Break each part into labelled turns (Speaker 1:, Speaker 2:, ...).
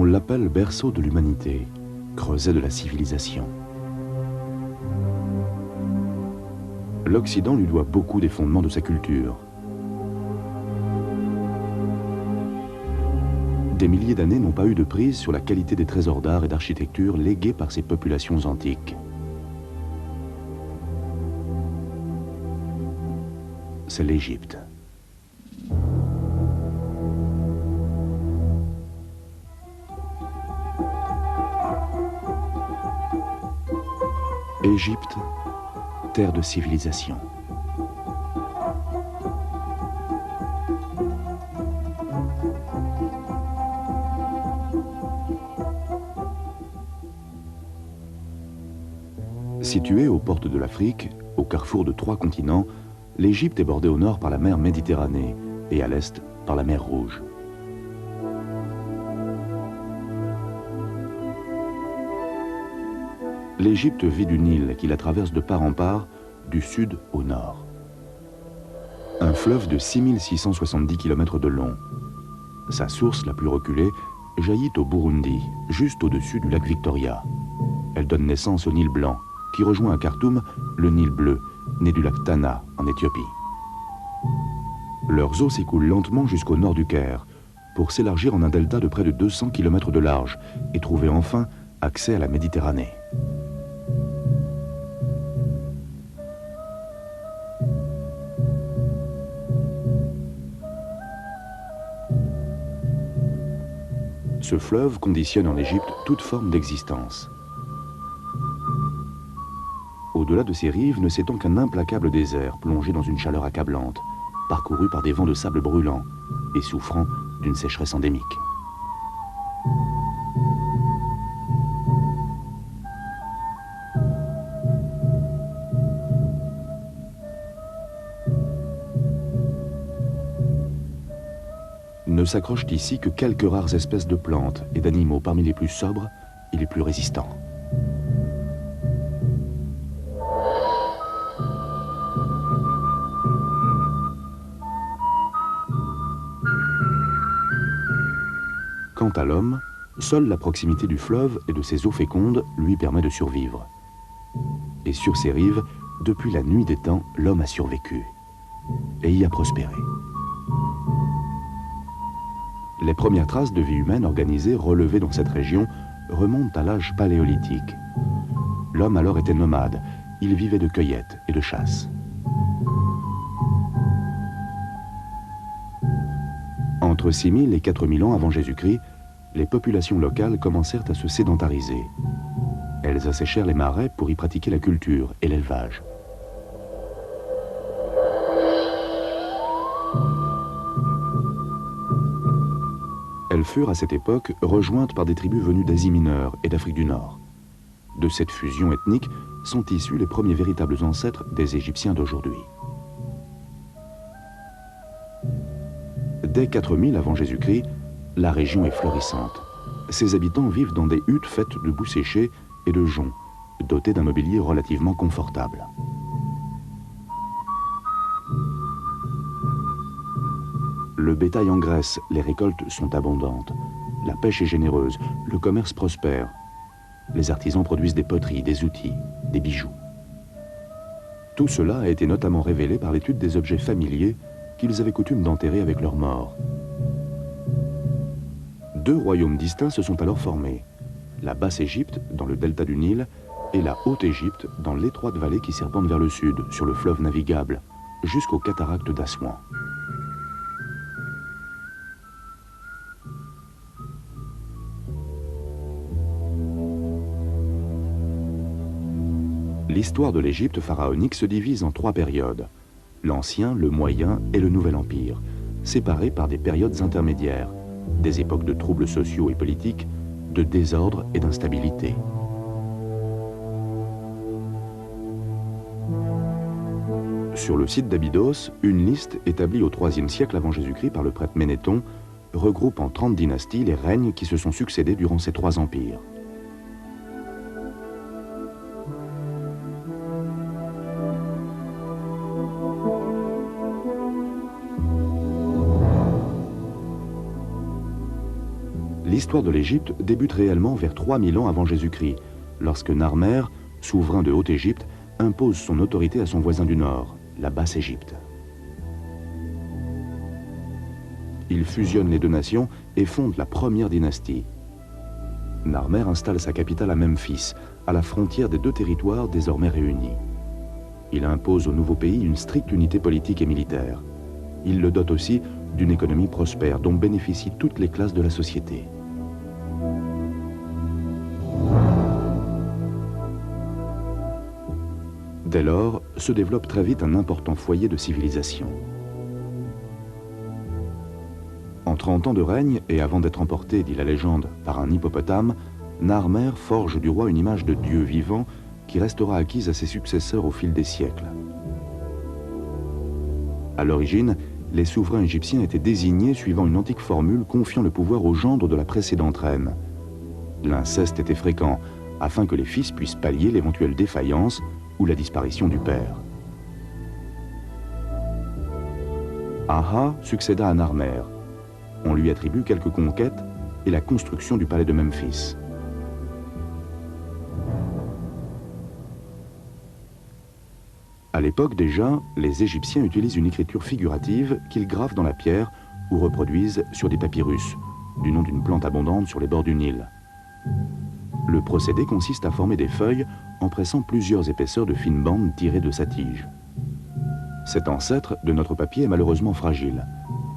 Speaker 1: l'appelle berceau de l'humanité, creuset de la civilisation. L'Occident lui doit beaucoup des fondements de sa culture. Des milliers d'années n'ont pas eu de prise sur la qualité des trésors d'art et d'architecture légués par ces populations antiques. C'est l'Égypte. Égypte, terre de civilisation. Située aux portes de l'Afrique, au carrefour de 3 continents, l'Égypte est bordée au nord par la mer Méditerranée et à l'est par la mer Rouge. L'Égypte vit du Nil qui la traverse de part en part, du sud au nord. Un fleuve de 6670 km de long. Sa source la plus reculée jaillit au Burundi, juste au-dessus du lac Victoria. Elle donne naissance au Nil blanc, qui rejoint à Khartoum le Nil bleu, né du lac Tana en Éthiopie. Leurs eaux s'écoulent lentement jusqu'au nord du Caire, pour s'élargir en un delta de près de 200 km de large et trouver enfin accès à la Méditerranée. Ce fleuve conditionne en Égypte toute forme d'existence. Au-delà de ses rives ne s'étend qu'un implacable désert plongé dans une chaleur accablante, parcouru par des vents de sable brûlant et souffrant d'une sécheresse endémique. Ne s'accrochent ici que quelques rares espèces de plantes et d'animaux parmi les plus sobres et les plus résistants. Quant à l'homme, seule la proximité du fleuve et de ses eaux fécondes lui permet de survivre. Et sur ses rives, depuis la nuit des temps, l'homme a survécu et y a prospéré. Les premières traces de vie humaine organisée relevées dans cette région remontent à l'âge paléolithique. L'homme alors était nomade, il vivait de cueillette et de chasse. Entre 6000 et 4000 ans avant Jésus-Christ, les populations locales commencèrent à se sédentariser. Elles asséchèrent les marais pour y pratiquer la culture et l'élevage. Elles furent à cette époque rejointes par des tribus venues d'Asie mineure et d'Afrique du Nord. De cette fusion ethnique sont issus les premiers véritables ancêtres des Égyptiens d'aujourd'hui. Dès 4000 avant Jésus-Christ, la région est florissante. Ses habitants vivent dans des huttes faites de boue séchée et de joncs, dotées d'un mobilier relativement confortable. Le bétail engraisse, les récoltes sont abondantes. La pêche est généreuse, le commerce prospère. Les artisans produisent des poteries, des outils, des bijoux. Tout cela a été notamment révélé par l'étude des objets familiers qu'ils avaient coutume d'enterrer avec leurs morts. 2 royaumes distincts se sont alors formés. La Basse-Égypte, dans le delta du Nil, et la Haute-Égypte, dans l'étroite vallée qui serpente vers le sud, sur le fleuve navigable, jusqu'aux cataractes d'Assouan. L'histoire de l'Égypte pharaonique se divise en 3 périodes. L'Ancien, le Moyen et le Nouvel Empire, séparés par des périodes intermédiaires, des époques de troubles sociaux et politiques, de désordre et d'instabilité. Sur le site d'Abydos, une liste établie au IIIe siècle avant Jésus-Christ par le prêtre Ménéthon regroupe en 30 dynasties les règnes qui se sont succédés durant ces 3 empires. l'histoire de l'Égypte débute réellement vers 3000 ans avant Jésus-Christ, lorsque Narmer, souverain de Haute-Égypte, impose son autorité à son voisin du nord, la Basse-Égypte. Il fusionne les deux nations et fonde la première dynastie. Narmer installe sa capitale à Memphis, à la frontière des deux territoires désormais réunis. Il impose au nouveau pays une stricte unité politique et militaire. Il le dote aussi d'une économie prospère dont bénéficient toutes les classes de la société. Dès lors, se développe très vite un important foyer de civilisation. En 30 ans de règne, et avant d'être emporté, dit la légende, par un hippopotame, Narmer forge du roi une image de Dieu vivant qui restera acquise à ses successeurs au fil des siècles. À l'origine, les souverains égyptiens étaient désignés suivant une antique formule confiant le pouvoir au gendre de la précédente reine. L'inceste était fréquent, afin que les fils puissent pallier l'éventuelle défaillance ou la disparition du père. Aha succéda à Narmer. On lui attribue quelques conquêtes et la construction du palais de Memphis. À l'époque déjà, les Égyptiens utilisent une écriture figurative qu'ils gravent dans la pierre ou reproduisent sur des papyrus, du nom d'une plante abondante sur les bords du Nil. Le procédé consiste à former des feuilles en pressant plusieurs épaisseurs de fines bandes tirées de sa tige. Cet ancêtre de notre papier est malheureusement fragile.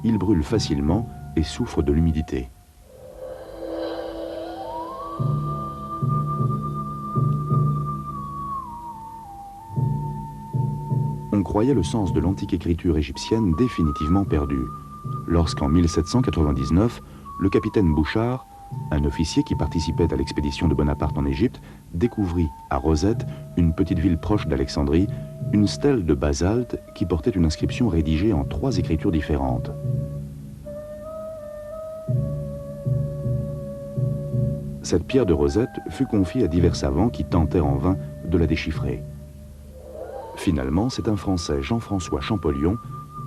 Speaker 1: Il brûle facilement et souffre de l'humidité. On croyait le sens de l'antique écriture égyptienne définitivement perdu, lorsqu'en 1799, le capitaine Bouchard, un officier qui participait à l'expédition de Bonaparte en Égypte, découvrit à Rosette, une petite ville proche d'Alexandrie, une stèle de basalte qui portait une inscription rédigée en 3 écritures différentes. Cette pierre de Rosette fut confiée à divers savants qui tentèrent en vain de la déchiffrer. Finalement, c'est un Français, Jean-François Champollion,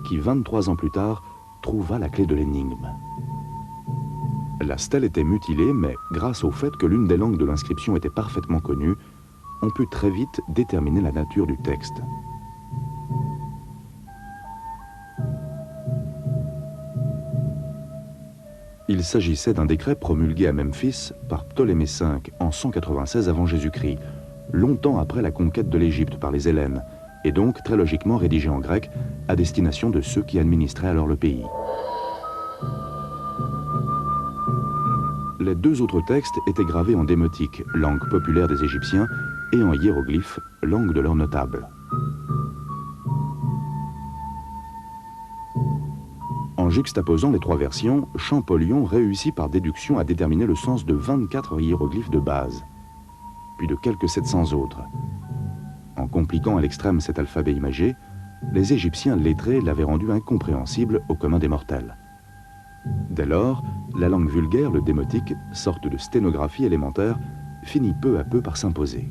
Speaker 1: qui 23 ans plus tard trouva la clé de l'énigme. La stèle était mutilée, mais grâce au fait que l'une des langues de l'inscription était parfaitement connue, on put très vite déterminer la nature du texte. Il s'agissait d'un décret promulgué à Memphis par Ptolémée V en 196 avant Jésus-Christ, longtemps après la conquête de l'Égypte par les Hellènes, et donc très logiquement rédigé en grec à destination de ceux qui administraient alors le pays. Les 2 autres textes étaient gravés en démotique, langue populaire des Égyptiens, et en hiéroglyphes, langue de leurs notables. En juxtaposant les 3 versions, Champollion réussit par déduction à déterminer le sens de 24 hiéroglyphes de base, puis de quelques 700 autres. En compliquant à l'extrême cet alphabet imagé, les Égyptiens lettrés l'avaient rendu incompréhensible au commun des mortels. Dès lors, la langue vulgaire, le démotique, sorte de sténographie élémentaire, finit peu à peu par s'imposer.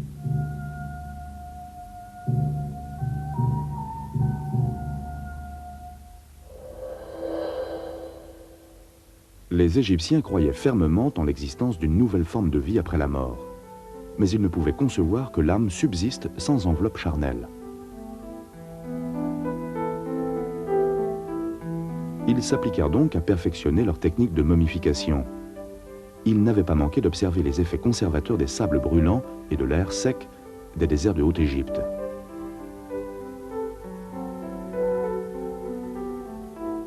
Speaker 1: Les Égyptiens croyaient fermement en l'existence d'une nouvelle forme de vie après la mort, mais ils ne pouvaient concevoir que l'âme subsiste sans enveloppe charnelle. Ils s'appliquèrent donc à perfectionner leur technique de momification. Ils n'avaient pas manqué d'observer les effets conservateurs des sables brûlants et de l'air sec des déserts de Haute-Égypte.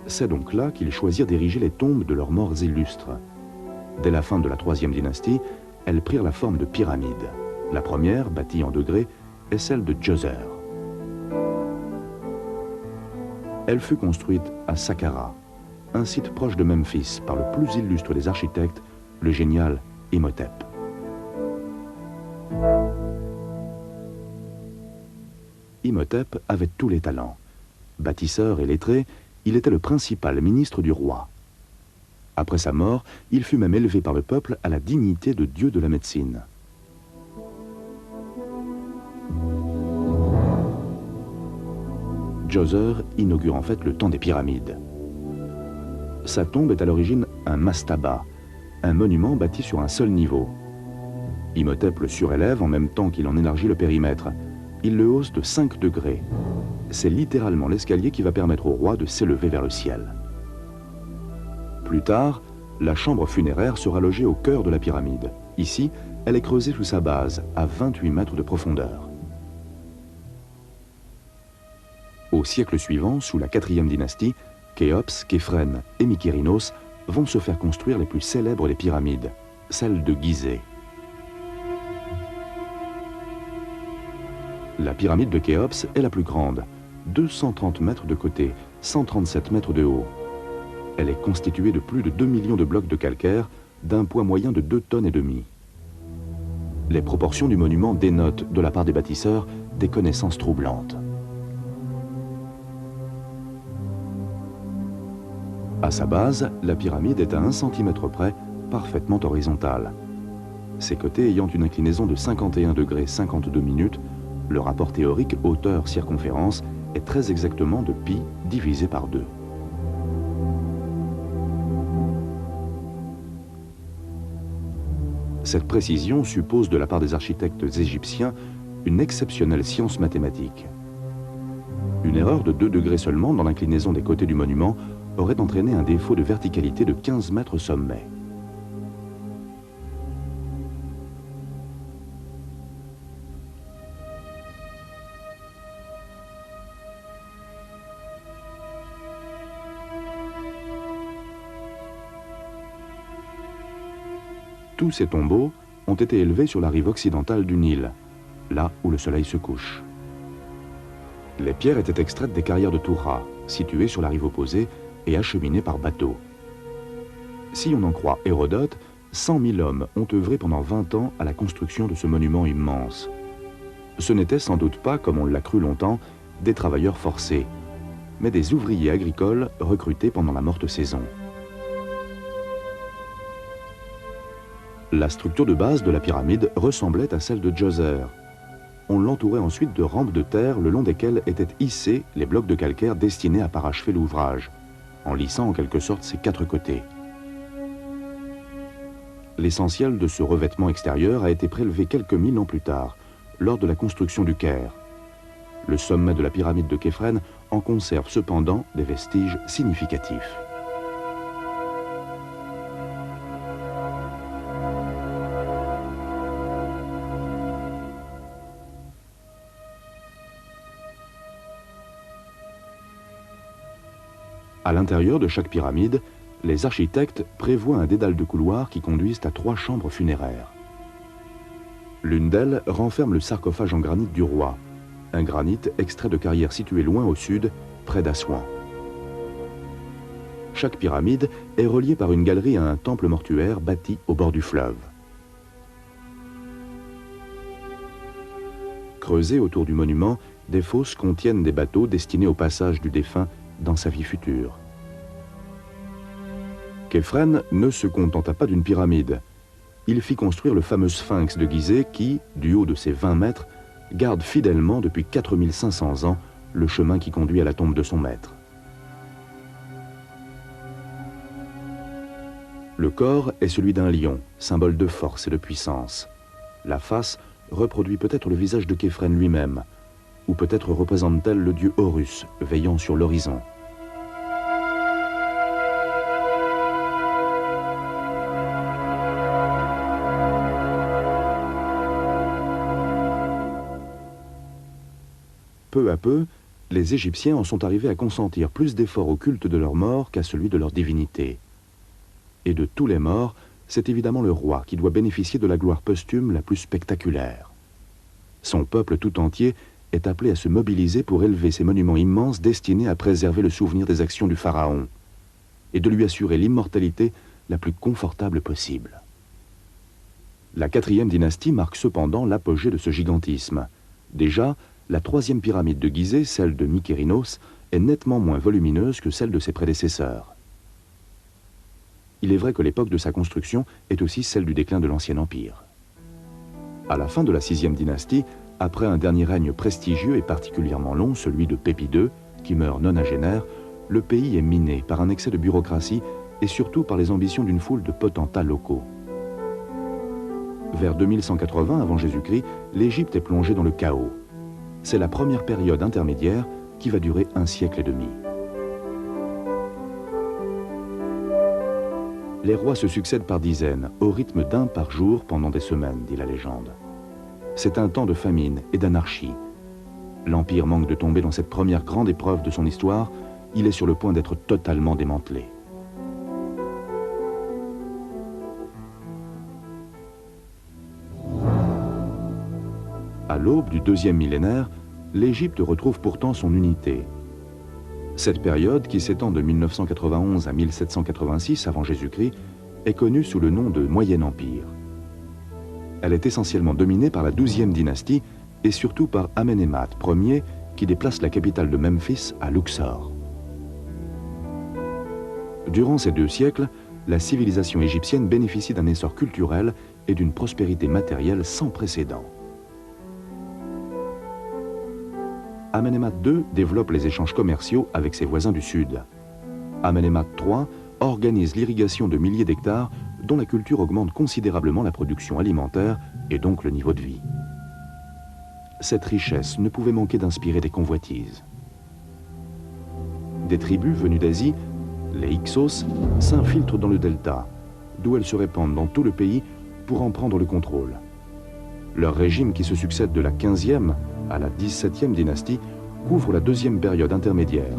Speaker 1: C'est donc là qu'ils choisirent d'ériger les tombes de leurs morts illustres. Dès la fin de la 3e dynastie, elles prirent la forme de pyramides. La première, bâtie en degrés, est celle de Djoser. Elle fut construite à Saqqara, un site proche de Memphis, par le plus illustre des architectes, le génial Imhotep. Imhotep avait tous les talents. Bâtisseur et lettré, il était le principal ministre du roi. Après sa mort, il fut même élevé par le peuple à la dignité de dieu de la médecine. Djoser inaugure en fait le temps des pyramides. Sa tombe est à l'origine un mastaba, un monument bâti sur un seul niveau. Imhotep le surélève en même temps qu'il en élargit le périmètre. Il le hausse de 5 degrés. C'est littéralement l'escalier qui va permettre au roi de s'élever vers le ciel. Plus tard, la chambre funéraire sera logée au cœur de la pyramide. Ici, elle est creusée sous sa base, à 28 mètres de profondeur. Au siècle suivant, sous la 4e dynastie, Khéops, Képhren et Mykérinos vont se faire construire les plus célèbres des pyramides, celle de Gizeh. La pyramide de Khéops est la plus grande, 230 mètres de côté, 137 mètres de haut. Elle est constituée de plus de 2 millions de blocs de calcaire, d'un poids moyen de 2,5 tonnes. Les proportions du monument dénotent, de la part des bâtisseurs, des connaissances troublantes. À sa base, la pyramide est à 1 cm près, parfaitement horizontale. Ses côtés ayant une inclinaison de 51 degrés 52 minutes, le rapport théorique hauteur-circonférence est très exactement de pi divisé par 2. Cette précision suppose de la part des architectes égyptiens une exceptionnelle science mathématique. Une erreur de 2 degrés seulement dans l'inclinaison des côtés du monument aurait entraîné un défaut de verticalité de 15 mètres au sommet. Tous ces tombeaux ont été élevés sur la rive occidentale du Nil, là où le soleil se couche. Les pierres étaient extraites des carrières de Toura, situées sur la rive opposée et acheminées par bateau. Si on en croit Hérodote, 100 000 hommes ont œuvré pendant 20 ans à la construction de ce monument immense. Ce n'étaient sans doute pas, comme on l'a cru longtemps, des travailleurs forcés, mais des ouvriers agricoles recrutés pendant la morte saison. La structure de base de la pyramide ressemblait à celle de Djoser. On l'entourait ensuite de rampes de terre le long desquelles étaient hissés les blocs de calcaire destinés à parachever l'ouvrage, en lissant en quelque sorte ses 4 côtés. L'essentiel de ce revêtement extérieur a été prélevé quelques 1000 ans plus tard, lors de la construction du Caire. Le sommet de la pyramide de Képhren en conserve cependant des vestiges significatifs. À l'intérieur de chaque pyramide, les architectes prévoient un dédale de couloirs qui conduisent à 3 chambres funéraires. L'une d'elles renferme le sarcophage en granit du roi, un granit extrait de carrières situées loin au sud, près d'Assouan. Chaque pyramide est reliée par une galerie à un temple mortuaire bâti au bord du fleuve. Creusées autour du monument, des fosses contiennent des bateaux destinés au passage du défunt dans sa vie future. Képhren ne se contenta pas d'une pyramide. Il fit construire le fameux sphinx de Gizeh qui, du haut de ses 20 mètres, garde fidèlement depuis 4500 ans le chemin qui conduit à la tombe de son maître. Le corps est celui d'un lion, symbole de force et de puissance. La face reproduit peut-être le visage de Képhren lui-même, ou peut-être représente-t-elle le dieu Horus veillant sur l'horizon. Peu à peu, les Égyptiens en sont arrivés à consentir plus d'efforts au culte de leurs morts qu'à celui de leur divinité. Et de tous les morts, c'est évidemment le roi qui doit bénéficier de la gloire posthume la plus spectaculaire. Son peuple tout entier est appelé à se mobiliser pour élever ces monuments immenses destinés à préserver le souvenir des actions du pharaon et de lui assurer l'immortalité la plus confortable possible. La 4e dynastie marque cependant l'apogée de ce gigantisme. Déjà, la 3e pyramide de Gizeh, celle de Mykérinos, est nettement moins volumineuse que celle de ses prédécesseurs. Il est vrai que l'époque de sa construction est aussi celle du déclin de l'Ancien Empire. À la fin de la 6e dynastie, après un dernier règne prestigieux et particulièrement long, celui de Pépi II, qui meurt nonagénaire, le pays est miné par un excès de bureaucratie et surtout par les ambitions d'une foule de potentats locaux. Vers 2180 avant Jésus-Christ, l'Égypte est plongée dans le chaos. C'est la première période intermédiaire qui va durer 1 siècle et demi. Les rois se succèdent par dizaines, au rythme d'1 par jour pendant des semaines, dit la légende. C'est un temps de famine et d'anarchie. L'Empire manque de tomber dans cette première grande épreuve de son histoire. Il est sur le point d'être totalement démantelé. À l'aube du 2e millénaire, l'Égypte retrouve pourtant son unité. Cette période, qui s'étend de 1991 à 1786 avant Jésus-Christ, est connue sous le nom de Moyen Empire. Elle est essentiellement dominée par la 12e dynastie et surtout par Amenemhat Ier, qui déplace la capitale de Memphis à Luxor. Durant ces 2 siècles, la civilisation égyptienne bénéficie d'un essor culturel et d'une prospérité matérielle sans précédent. Amenemhat II développe les échanges commerciaux avec ses voisins du sud. Amenemhat III organise l'irrigation de milliers d'hectares dont la culture augmente considérablement la production alimentaire et donc le niveau de vie. Cette richesse ne pouvait manquer d'inspirer des convoitises. Des tribus venues d'Asie, les Hyksos, s'infiltrent dans le delta, d'où elles se répandent dans tout le pays pour en prendre le contrôle. Leur régime, qui se succède de la 15e à la 17e dynastie, couvre la 2e période intermédiaire.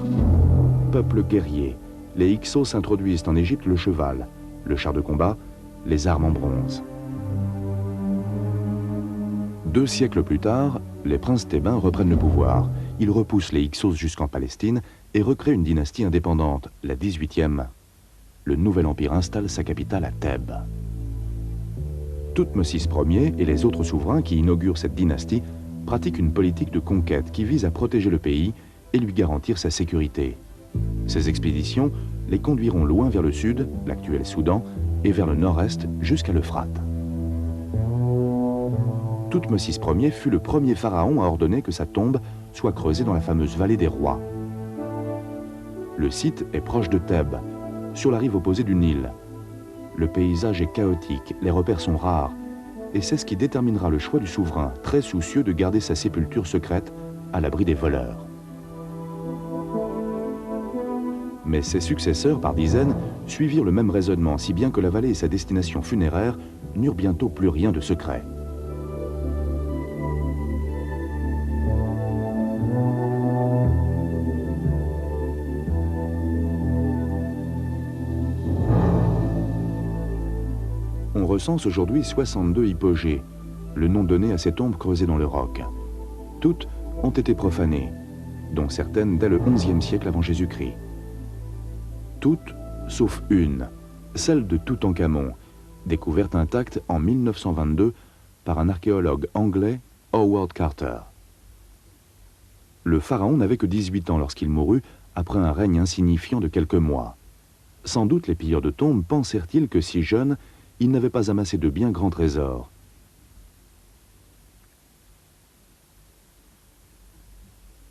Speaker 1: Peuple guerrier, les Hyksos introduisent en Égypte le cheval, le char de combat, les armes en bronze. 2 siècles plus tard, les princes thébains reprennent le pouvoir. Ils repoussent les Hyksos jusqu'en Palestine et recréent une dynastie indépendante, la 18e. Le nouvel empire installe sa capitale à Thèbes. Thoutmôsis Ier et les autres souverains qui inaugurent cette dynastie pratiquent une politique de conquête qui vise à protéger le pays et lui garantir sa sécurité. Ces expéditions les conduiront loin vers le sud, l'actuel Soudan, et vers le nord-est jusqu'à l'Euphrate. Thoutmôsis Ier fut le premier pharaon à ordonner que sa tombe soit creusée dans la fameuse vallée des rois. Le site est proche de Thèbes, sur la rive opposée du Nil. Le paysage est chaotique, les repères sont rares, et c'est ce qui déterminera le choix du souverain, très soucieux de garder sa sépulture secrète à l'abri des voleurs. Mais ses successeurs, par dizaines, suivirent le même raisonnement, si bien que la vallée et sa destination funéraire n'eurent bientôt plus rien de secret. On recense aujourd'hui 62 hypogées, le nom donné à ces tombes creusées dans le roc. Toutes ont été profanées, dont certaines dès le XIe siècle avant Jésus-Christ. Toutes, sauf une, celle de Toutankhamon, découverte intacte en 1922 par un archéologue anglais, Howard Carter. Le pharaon n'avait que 18 ans lorsqu'il mourut, après un règne insignifiant de quelques mois. Sans doute les pilleurs de tombes pensèrent-ils que si jeune, il n'avait pas amassé de bien grands trésors.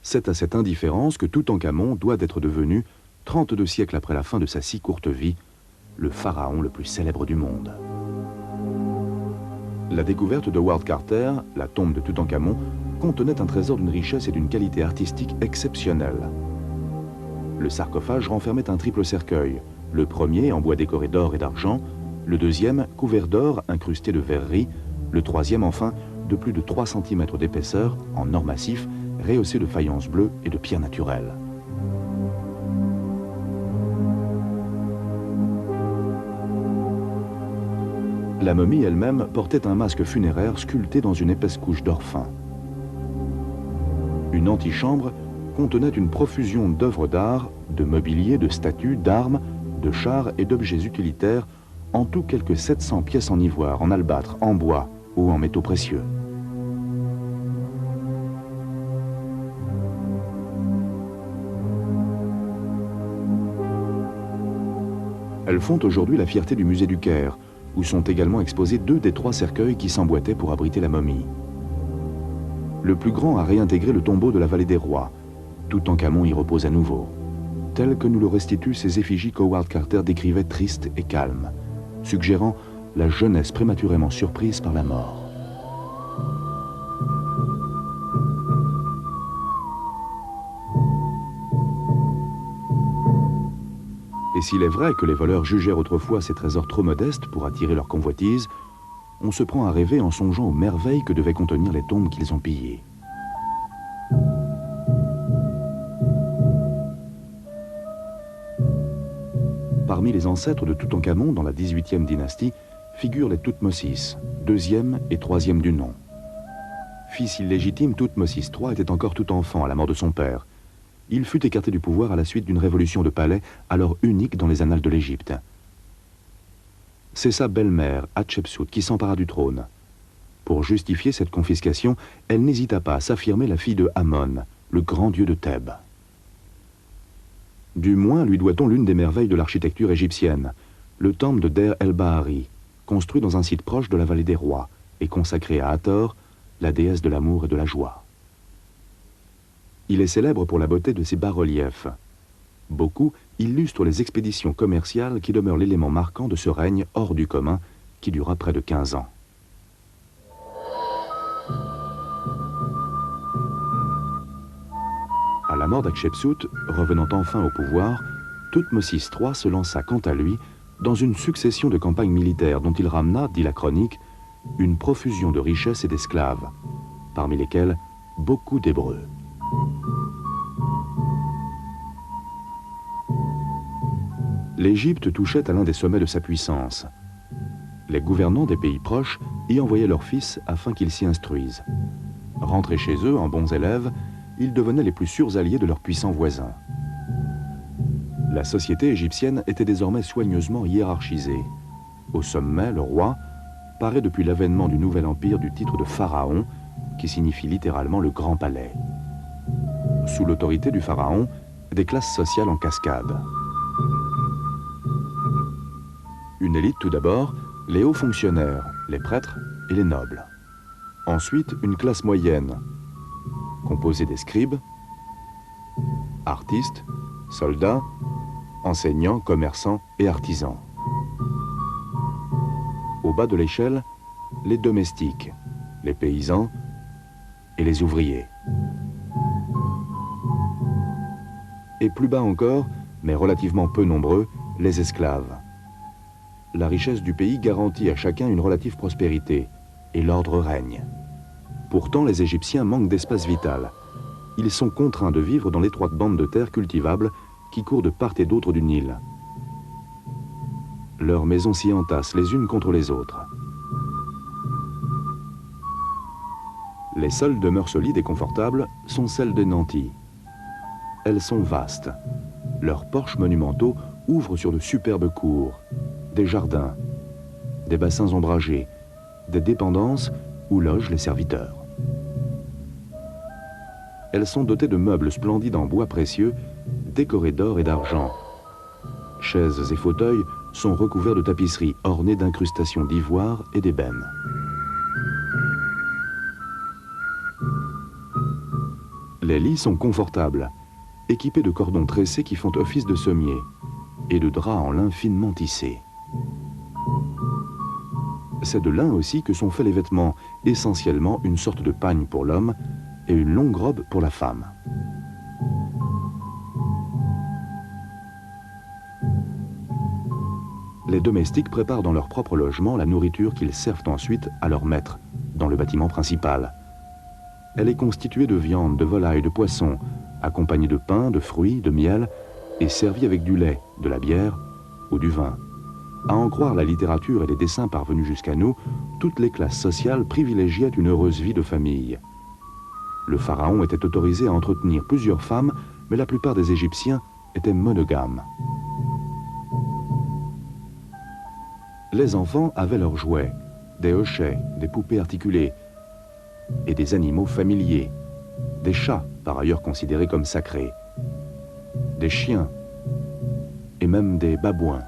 Speaker 1: C'est à cette indifférence que Toutankhamon doit d'être devenu, 32 siècles après la fin de sa si courte vie, le pharaon le plus célèbre du monde. La découverte de Howard Carter, la tombe de Toutankhamon, contenait un trésor d'une richesse et d'une qualité artistique exceptionnelle. Le sarcophage renfermait un triple cercueil, le premier en bois décoré d'or et d'argent, le deuxième couvert d'or incrusté de verreries, le troisième enfin de plus de 3 cm d'épaisseur en or massif, rehaussé de faïence bleue et de pierres naturelles. La momie elle-même portait un masque funéraire sculpté dans une épaisse couche d'or fin. Une antichambre contenait une profusion d'œuvres d'art, de mobilier, de statues, d'armes, de chars et d'objets utilitaires, en tout quelques 700 pièces en ivoire, en albâtre, en bois ou en métaux précieux. Elles font aujourd'hui la fierté du musée du Caire, où sont également exposés 2 des 3 cercueils qui s'emboîtaient pour abriter la momie. Le plus grand a réintégré le tombeau de la vallée des rois. Toutankhamon y repose à nouveau. tel que nous le restituent ces effigies qu'Howard Carter décrivait tristes et calmes, suggérant la jeunesse prématurément surprise par la mort. Et s'il est vrai que les voleurs jugèrent autrefois ces trésors trop modestes pour attirer leur convoitise, on se prend à rêver en songeant aux merveilles que devaient contenir les tombes qu'ils ont pillées. Parmi les ancêtres de Toutankhamon dans la 18e dynastie figurent les Thoutmosis, deuxième et troisième du nom. Fils illégitime, Thoutmosis III était encore tout enfant à la mort de son père. Il fut écarté du pouvoir à la suite d'une révolution de palais, alors unique dans les annales de l'Égypte. C'est sa belle-mère, Hatshepsut, qui s'empara du trône. Pour justifier cette confiscation, elle n'hésita pas à s'affirmer la fille de Amon, le grand dieu de Thèbes. Du moins lui doit-on l'une des merveilles de l'architecture égyptienne, le temple de Der el-Bahari, construit dans un site proche de la vallée des rois et consacré à Hathor, la déesse de l'amour et de la joie. Il est célèbre pour la beauté de ses bas-reliefs. Beaucoup illustrent les expéditions commerciales qui demeurent l'élément marquant de ce règne hors du commun qui dura près de 15 ans. À la mort d'Hatshepsut, revenant enfin au pouvoir, Thoutmosis III se lança quant à lui dans une succession de campagnes militaires dont il ramena, dit la chronique, une profusion de richesses et d'esclaves, parmi lesquels beaucoup d'Hébreux. L'Égypte touchait à l'un des sommets de sa puissance. Les gouvernants des pays proches y envoyaient leurs fils afin qu'ils s'y instruisent. Rentrés chez eux en bons élèves, ils devenaient les plus sûrs alliés de leurs puissants voisins. La société égyptienne était désormais soigneusement hiérarchisée. Au sommet, le roi, paraît depuis l'avènement du nouvel empire du titre de pharaon, qui signifie littéralement le grand palais. Sous l'autorité du pharaon, des classes sociales en cascade. Une élite tout d'abord, les hauts fonctionnaires, les prêtres et les nobles. Ensuite, une classe moyenne, composée des scribes, artistes, soldats, enseignants, commerçants et artisans. Au bas de l'échelle, les domestiques, les paysans et les ouvriers. Et plus bas encore, mais relativement peu nombreux, les esclaves. La richesse du pays garantit à chacun une relative prospérité, et l'ordre règne. Pourtant, les Égyptiens manquent d'espace vital. Ils sont contraints de vivre dans l'étroite bande de terre cultivable qui court de part et d'autre du Nil. Leurs maisons s'y entassent les unes contre les autres. Les seules demeures solides et confortables sont celles des nantis. Elles sont vastes. Leurs porches monumentaux ouvrent sur de superbes cours, des jardins, des bassins ombragés, des dépendances où logent les serviteurs. Elles sont dotées de meubles splendides en bois précieux, décorés d'or et d'argent. Chaises et fauteuils sont recouverts de tapisseries ornées d'incrustations d'ivoire et d'ébène. Les lits sont confortables, équipés de cordons tressés qui font office de sommier et de draps en lin finement tissés. C'est de lin aussi que sont faits les vêtements, essentiellement une sorte de pagne pour l'homme et une longue robe pour la femme. Les domestiques préparent dans leur propre logement la nourriture qu'ils servent ensuite à leur maître, dans le bâtiment principal. Elle est constituée de viande, de volaille, de poisson, accompagnée de pain, de fruits, de miel, et servie avec du lait, de la bière ou du vin. À en croire la littérature et les dessins parvenus jusqu'à nous, toutes les classes sociales privilégiaient une heureuse vie de famille. Le pharaon était autorisé à entretenir plusieurs femmes, mais la plupart des Égyptiens étaient monogames. Les enfants avaient leurs jouets, des hochets, des poupées articulées, et des animaux familiers, des chats, par ailleurs considérés comme sacrés, des chiens, et même des babouins.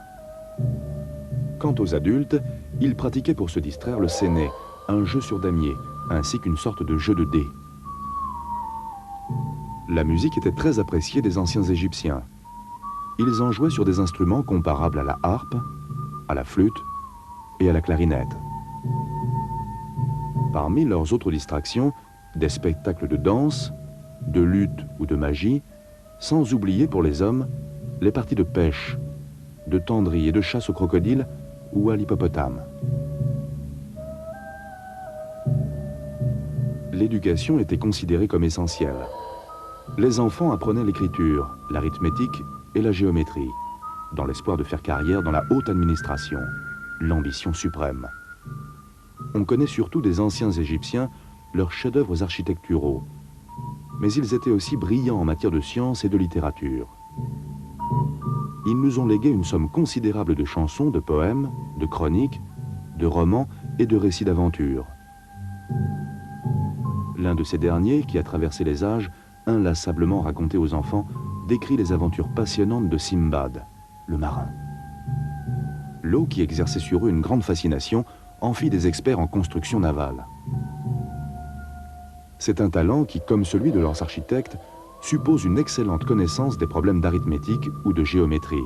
Speaker 1: Quant aux adultes, ils pratiquaient pour se distraire le séné, un jeu sur damier, ainsi qu'une sorte de jeu de dés. La musique était très appréciée des anciens Égyptiens. ils en jouaient sur des instruments comparables à la harpe, à la flûte et à la clarinette. Parmi leurs autres distractions, des spectacles de danse, de lutte ou de magie, sans oublier pour les hommes les parties de pêche, de tenderie et de chasse au crocodile ou à l'hippopotame. L'éducation était considérée comme essentielle. Les enfants apprenaient l'écriture, l'arithmétique et la géométrie, dans l'espoir de faire carrière dans la haute administration, l'ambition suprême. On connaît surtout des anciens Égyptiens leurs chefs-d'œuvre architecturaux, mais ils étaient aussi brillants en matière de science et de littérature. Ils nous ont légué une somme considérable de chansons, de poèmes, de chroniques, de romans et de récits d'aventures. L'un de ces derniers, qui a traversé les âges, inlassablement raconté aux enfants, décrit les aventures passionnantes de Simbad, le marin. L'eau, qui exerçait sur eux une grande fascination, en fit des experts en construction navale. C'est un talent qui, comme celui de leurs architectes, suppose une excellente connaissance des problèmes d'arithmétique ou de géométrie.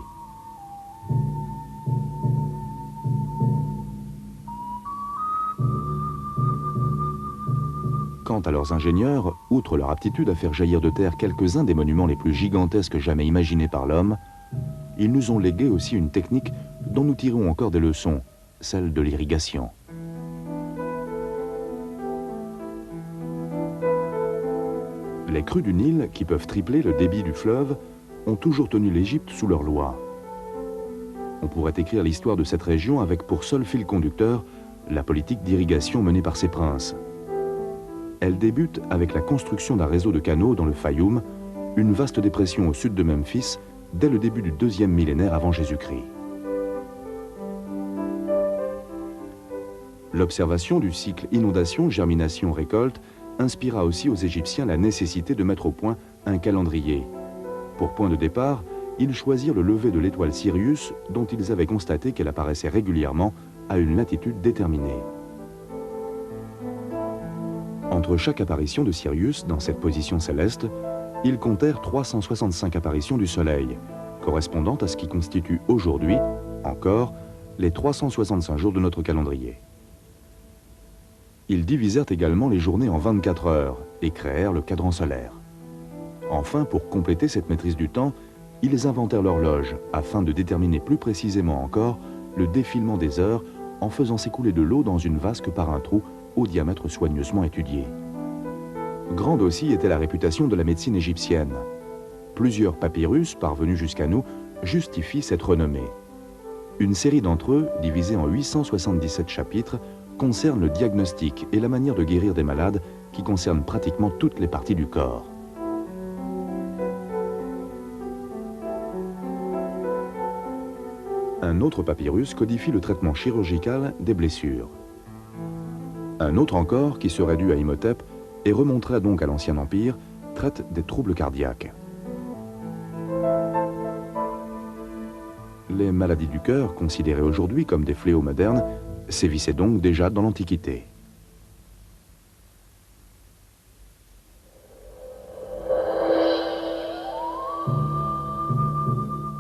Speaker 1: Quant à leurs ingénieurs, outre leur aptitude à faire jaillir de terre quelques-uns des monuments les plus gigantesques jamais imaginés par l'homme, ils nous ont légué aussi une technique dont nous tirons encore des leçons, celle de l'irrigation. Les crues du Nil, qui peuvent tripler le débit du fleuve, ont toujours tenu l'Égypte sous leur loi. On pourrait écrire l'histoire de cette région avec pour seul fil conducteur la politique d'irrigation menée par ses princes. Elle débute avec la construction d'un réseau de canaux dans le Fayoum, une vaste dépression au sud de Memphis, dès le début du 2e millénaire avant Jésus-Christ. L'observation du cycle inondation, germination, récolte inspira aussi aux Égyptiens la nécessité de mettre au point un calendrier. Pour point de départ, ils choisirent le lever de l'étoile Sirius, dont ils avaient constaté qu'elle apparaissait régulièrement à une latitude déterminée. Entre chaque apparition de Sirius dans cette position céleste, ils comptèrent 365 apparitions du Soleil, correspondant à ce qui constitue aujourd'hui, encore, les 365 jours de notre calendrier. Ils divisèrent également les journées en 24 heures et créèrent le cadran solaire. Enfin, pour compléter cette maîtrise du temps, ils inventèrent l'horloge afin de déterminer plus précisément encore le défilement des heures en faisant s'écouler de l'eau dans une vasque par un trou au diamètre soigneusement étudié. Grande aussi était la réputation de la médecine égyptienne. Plusieurs papyrus parvenus jusqu'à nous justifient cette renommée. Une série d'entre eux, divisée en 877 chapitres, concerne le diagnostic et la manière de guérir des malades qui concernent pratiquement toutes les parties du corps. Un autre papyrus codifie le traitement chirurgical des blessures. Un autre encore, qui serait dû à Imhotep et remonterait donc à l'Ancien Empire, traite des troubles cardiaques. Les maladies du cœur, considérées aujourd'hui comme des fléaux modernes, sévissaient donc déjà dans l'Antiquité.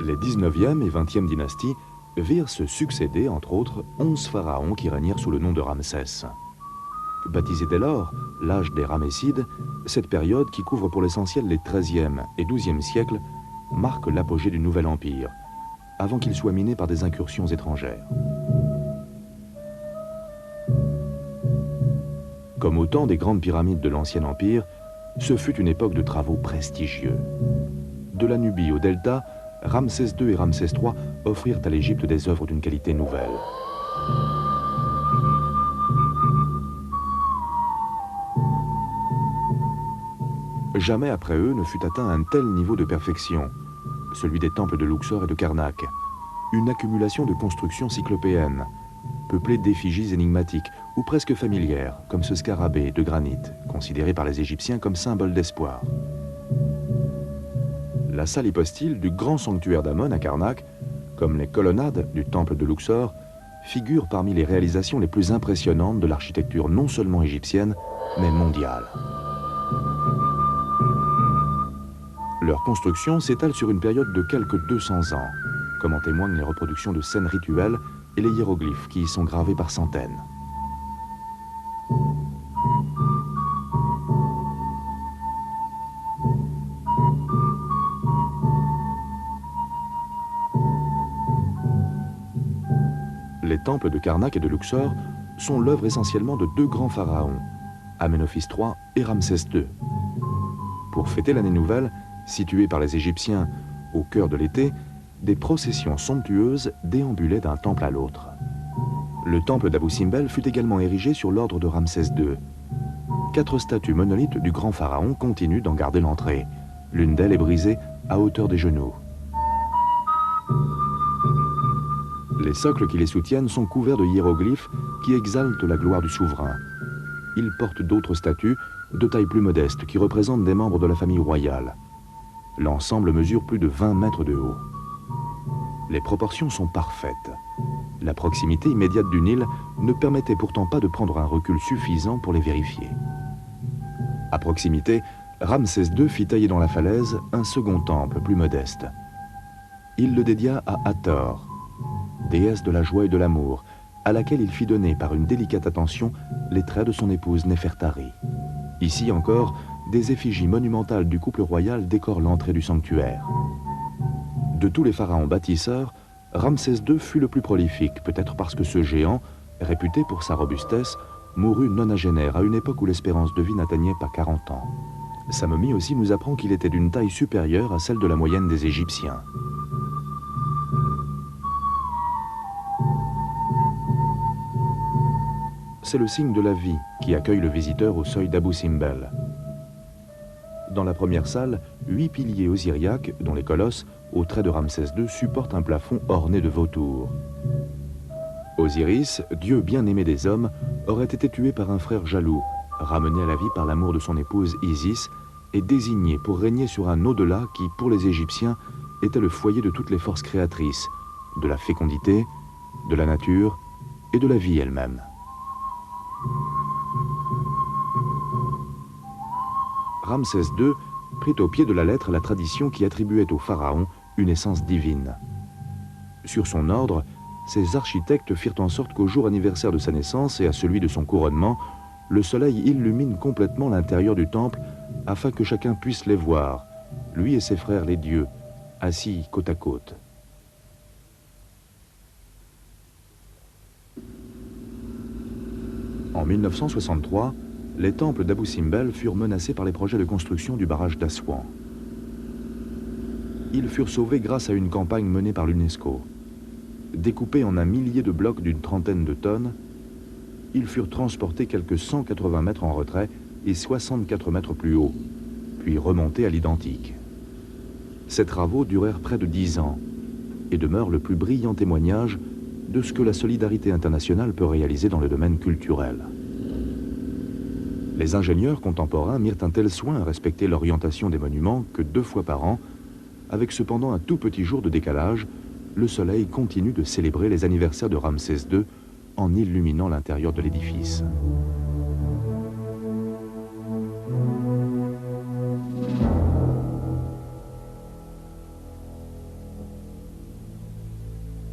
Speaker 1: Les 19e et 20e dynasties virent se succéder, entre autres, 11 pharaons qui régnèrent sous le nom de Ramsès. Baptisé dès lors l'âge des Ramessides, cette période, qui couvre pour l'essentiel les 13e et 12e siècles, marque l'apogée du Nouvel Empire, avant qu'il soit miné par des incursions étrangères. Comme au temps des grandes pyramides de l'Ancien Empire, ce fut une époque de travaux prestigieux. De la Nubie au Delta, Ramsès II et Ramsès III offrirent à l'Égypte des œuvres d'une qualité nouvelle. Jamais après eux ne fut atteint un tel niveau de perfection, celui des temples de Luxor et de Karnak, une accumulation de constructions cyclopéennes, peuplées d'effigies énigmatiques ou presque familières, comme ce scarabée de granit, considéré par les Égyptiens comme symbole d'espoir. La salle hypostyle du grand sanctuaire d'Amon à Karnak, comme les colonnades du temple de Luxor, figurent parmi les réalisations les plus impressionnantes de l'architecture non seulement égyptienne, mais mondiale. Leur construction s'étale sur une période de quelques 200 ans, comme en témoignent les reproductions de scènes rituelles et les hiéroglyphes qui y sont gravés par centaines. Les temples de Karnak et de Luxor sont l'œuvre essentiellement de deux grands pharaons, Amenophis III et Ramsès II. Pour fêter l'année nouvelle, située par les Égyptiens au cœur de l'été, des processions somptueuses déambulaient d'un temple à l'autre. Le temple d'Abou Simbel fut également érigé sur l'ordre de Ramsès II. 4 statues monolithes du grand pharaon continuent d'en garder l'entrée. L'une d'elles est brisée à hauteur des genoux. Les socles qui les soutiennent sont couverts de hiéroglyphes qui exaltent la gloire du souverain. Ils portent d'autres statues de taille plus modeste qui représentent des membres de la famille royale. L'ensemble mesure plus de 20 mètres de haut. Les proportions sont parfaites. La proximité immédiate du Nil ne permettait pourtant pas de prendre un recul suffisant pour les vérifier. À proximité, Ramsès II fit tailler dans la falaise un second temple plus modeste. Il le dédia à Hathor, déesse de la joie et de l'amour, à laquelle il fit donner par une délicate attention les traits de son épouse Néfertari. Ici encore, des effigies monumentales du couple royal décorent l'entrée du sanctuaire. De tous les pharaons bâtisseurs, Ramsès II fut le plus prolifique, peut-être parce que ce géant, réputé pour sa robustesse, mourut nonagénaire à une époque où l'espérance de vie n'atteignait pas 40 ans. Sa momie aussi nous apprend qu'il était d'une taille supérieure à celle de la moyenne des Égyptiens. C'est le signe de la vie qui accueille le visiteur au seuil d'Abou Simbel. Dans la première salle, 8 piliers osiriaques, dont les colosses, aux traits de Ramsès II, supportent un plafond orné de vautours. Osiris, dieu bien-aimé des hommes, aurait été tué par un frère jaloux, ramené à la vie par l'amour de son épouse Isis, et désigné pour régner sur un au-delà qui, pour les Égyptiens, était le foyer de toutes les forces créatrices, de la fécondité, de la nature et de la vie elle-même. Ramsès II prit au pied de la lettre la tradition qui attribuait au pharaon une essence divine. Sur son ordre, ses architectes firent en sorte qu'au jour anniversaire de sa naissance et à celui de son couronnement, le soleil illumine complètement l'intérieur du temple afin que chacun puisse les voir, lui et ses frères les dieux, assis côte à côte. En 1963, les temples d'Abou Simbel furent menacés par les projets de construction du barrage d'Assouan. Ils furent sauvés grâce à une campagne menée par l'UNESCO. Découpés en un millier de blocs d'une trentaine de tonnes, ils furent transportés quelques 180 mètres en retrait et 64 mètres plus haut, puis remontés à l'identique. Ces travaux durèrent près de 10 ans et demeurent le plus brillant témoignage de ce que la solidarité internationale peut réaliser dans le domaine culturel. Les ingénieurs contemporains mirent un tel soin à respecter l'orientation des monuments que 2 fois par an, avec cependant un tout petit jour de décalage, le soleil continue de célébrer les anniversaires de Ramsès II en illuminant l'intérieur de l'édifice.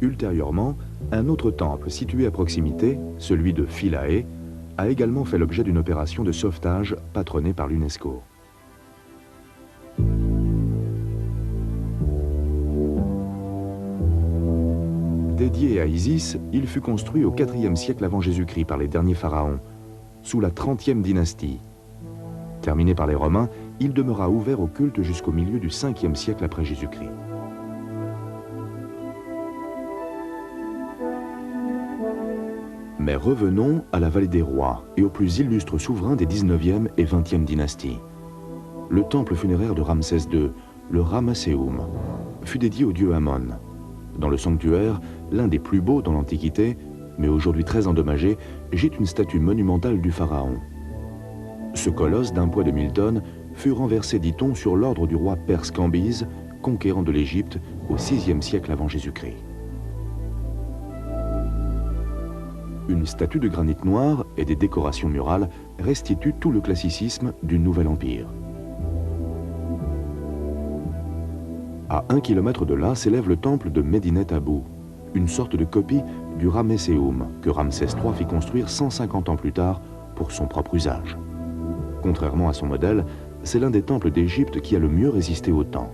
Speaker 1: Ultérieurement, un autre temple situé à proximité, celui de Philae, a également fait l'objet d'une opération de sauvetage patronnée par l'UNESCO. Dédié à Isis, il fut construit au IVe siècle avant Jésus-Christ par les derniers pharaons, sous la 30e dynastie. Terminé par les Romains, il demeura ouvert au culte jusqu'au milieu du 5e siècle après Jésus-Christ. Mais revenons à la vallée des rois et aux plus illustres souverains des 19e et 20e dynasties. Le temple funéraire de Ramsès II, le Ramesséum, fut dédié au dieu Amon. Dans le sanctuaire, l'un des plus beaux dans l'Antiquité, mais aujourd'hui très endommagé, gît une statue monumentale du pharaon. Ce colosse d'un poids de 1000 tonnes fut renversé, dit-on, sur l'ordre du roi perse Cambyse, conquérant de l'Égypte au VIe siècle avant Jésus-Christ. Une statue de granit noir et des décorations murales restituent tout le classicisme du Nouvel Empire. À 1 kilomètre de là s'élève le temple de Medinet Abou, une sorte de copie du Ramesséum que Ramsès III fit construire 150 ans plus tard pour son propre usage. Contrairement à son modèle, c'est l'un des temples d'Égypte qui a le mieux résisté au temps.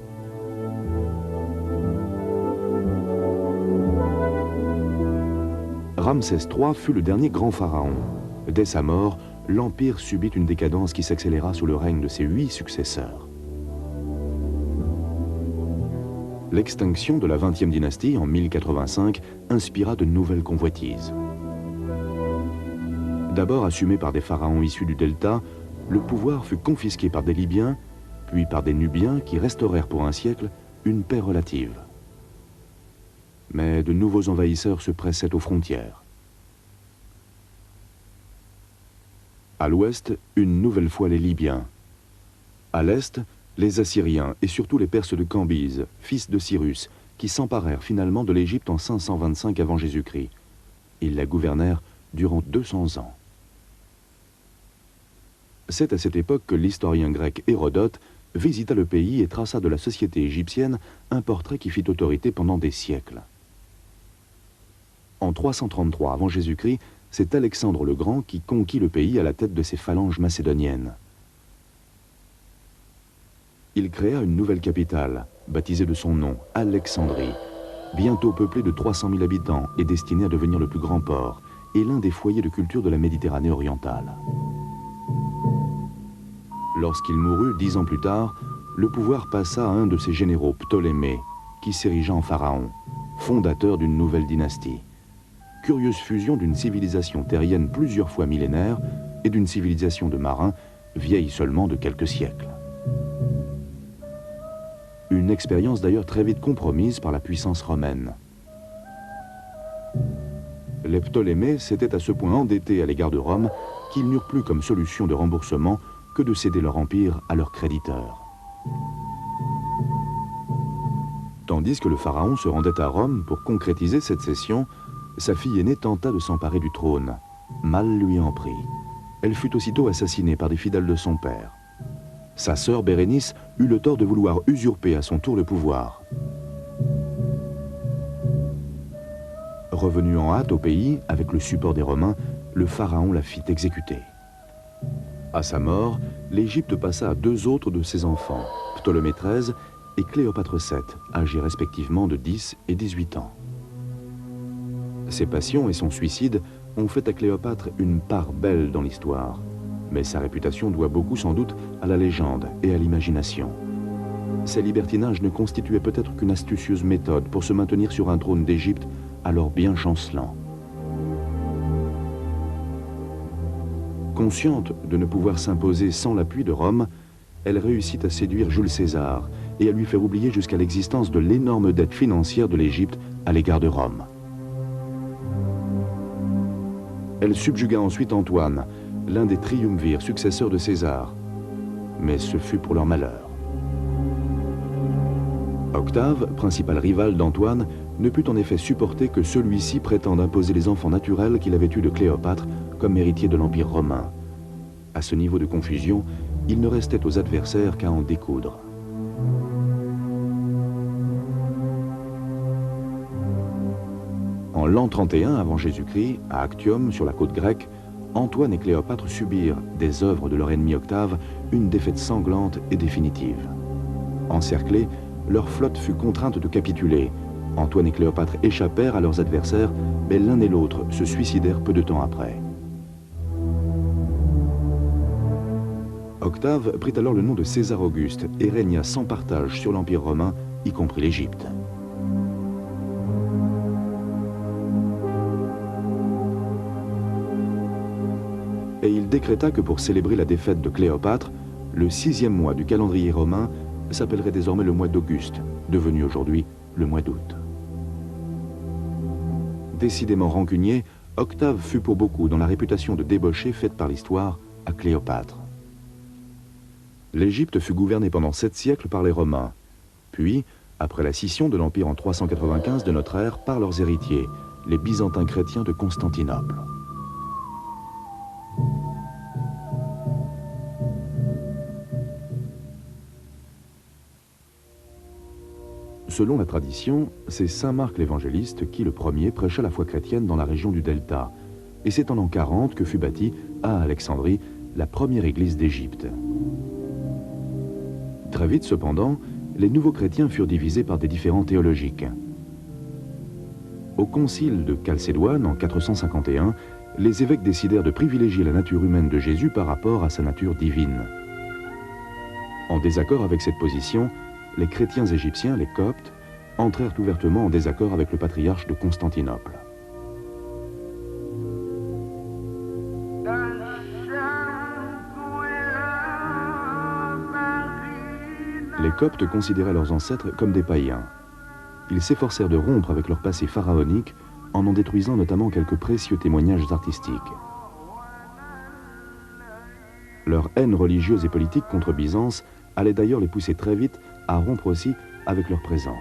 Speaker 1: Ramsès III fut le dernier grand pharaon. Dès sa mort, l'Empire subit une décadence qui s'accéléra sous le règne de ses 8 successeurs. L'extinction de la 20e dynastie en 1085 inspira de nouvelles convoitises. D'abord assumé par des pharaons issus du delta, le pouvoir fut confisqué par des Libyens, puis par des Nubiens qui restaurèrent pour un siècle une paix relative. Mais de nouveaux envahisseurs se pressaient aux frontières. À l'ouest, une nouvelle fois les Libyens. À l'est, les Assyriens et surtout les Perses de Cambyse, fils de Cyrus, qui s'emparèrent finalement de l'Égypte en 525 avant Jésus-Christ. Ils la gouvernèrent durant 200 ans. C'est à cette époque que l'historien grec Hérodote visita le pays et traça de la société égyptienne un portrait qui fit autorité pendant des siècles. En 333 avant Jésus-Christ, c'est Alexandre le Grand qui conquit le pays à la tête de ses phalanges macédoniennes. Il créa une nouvelle capitale, baptisée de son nom, Alexandrie, bientôt peuplée de 300 000 habitants et destinée à devenir le plus grand port et l'un des foyers de culture de la Méditerranée orientale. Lorsqu'il mourut 10 ans plus tard, le pouvoir passa à un de ses généraux, Ptolémée, qui s'érigea en pharaon, fondateur d'une nouvelle dynastie. Curieuse fusion d'une civilisation terrienne plusieurs fois millénaire et d'une civilisation de marins vieille seulement de quelques siècles. Une expérience d'ailleurs très vite compromise par la puissance romaine. Les Ptolémées s'étaient à ce point endettés à l'égard de Rome qu'ils n'eurent plus comme solution de remboursement que de céder leur empire à leurs créditeurs. Tandis que le pharaon se rendait à Rome pour concrétiser cette cession, sa fille aînée tenta de s'emparer du trône. Mal lui en prit. Elle fut aussitôt assassinée par des fidèles de son père. Sa sœur Bérénice eut le tort de vouloir usurper à son tour le pouvoir. Revenu en hâte au pays, avec le support des Romains, le pharaon la fit exécuter. À sa mort, l'Égypte passa à 2 autres de ses enfants, Ptolémée XIII et Cléopâtre VII, âgés respectivement de 10 et 18 ans. Ses passions et son suicide ont fait à Cléopâtre une part belle dans l'histoire, mais sa réputation doit beaucoup sans doute à la légende et à l'imagination. Ces libertinages ne constituaient peut-être qu'une astucieuse méthode pour se maintenir sur un trône d'Égypte alors bien chancelant. Consciente de ne pouvoir s'imposer sans l'appui de Rome, elle réussit à séduire Jules César et à lui faire oublier jusqu'à l'existence de l'énorme dette financière de l'Égypte à l'égard de Rome. Elle subjugua ensuite Antoine, l'un des triumvirs successeurs de César. Mais ce fut pour leur malheur. Octave, principal rival d'Antoine, ne put en effet supporter que celui-ci prétende imposer les enfants naturels qu'il avait eus de Cléopâtre comme héritier de l'Empire romain. À ce niveau de confusion, il ne restait aux adversaires qu'à en découdre. En l'an 31 avant Jésus-Christ, à Actium, sur la côte grecque, Antoine et Cléopâtre subirent, des œuvres de leur ennemi Octave, une défaite sanglante et définitive. Encerclés, leur flotte fut contrainte de capituler. Antoine et Cléopâtre échappèrent à leurs adversaires, mais l'un et l'autre se suicidèrent peu de temps après. Octave prit alors le nom de César Auguste et régna sans partage sur l'Empire romain, y compris l'Égypte. Et il décréta que pour célébrer la défaite de Cléopâtre, le 6e mois du calendrier romain s'appellerait désormais le mois d'Auguste, devenu aujourd'hui le mois d'août. Décidément rancunier, Octave fut pour beaucoup dans la réputation de débauché faite par l'histoire à Cléopâtre. L'Égypte fut gouvernée pendant 7 siècles par les Romains, puis, après la scission de l'Empire en 395 de notre ère, par leurs héritiers, les Byzantins chrétiens de Constantinople. Selon la tradition, c'est saint Marc l'évangéliste qui, le premier, prêcha la foi chrétienne dans la région du Delta. Et c'est en l'an 40 que fut bâtie, à Alexandrie, la première église d'Égypte. Très vite, cependant, les nouveaux chrétiens furent divisés par des différends théologiques. Au concile de Chalcédoine, en 451, les évêques décidèrent de privilégier la nature humaine de Jésus par rapport à sa nature divine. En désaccord avec cette position, les chrétiens égyptiens, les Coptes, entrèrent ouvertement en désaccord avec le patriarche de Constantinople. Les Coptes considéraient leurs ancêtres comme des païens. Ils s'efforcèrent de rompre avec leur passé pharaonique en détruisant notamment quelques précieux témoignages artistiques. Leur haine religieuse et politique contre Byzance allait d'ailleurs les pousser très vite à rompre aussi avec leur présent.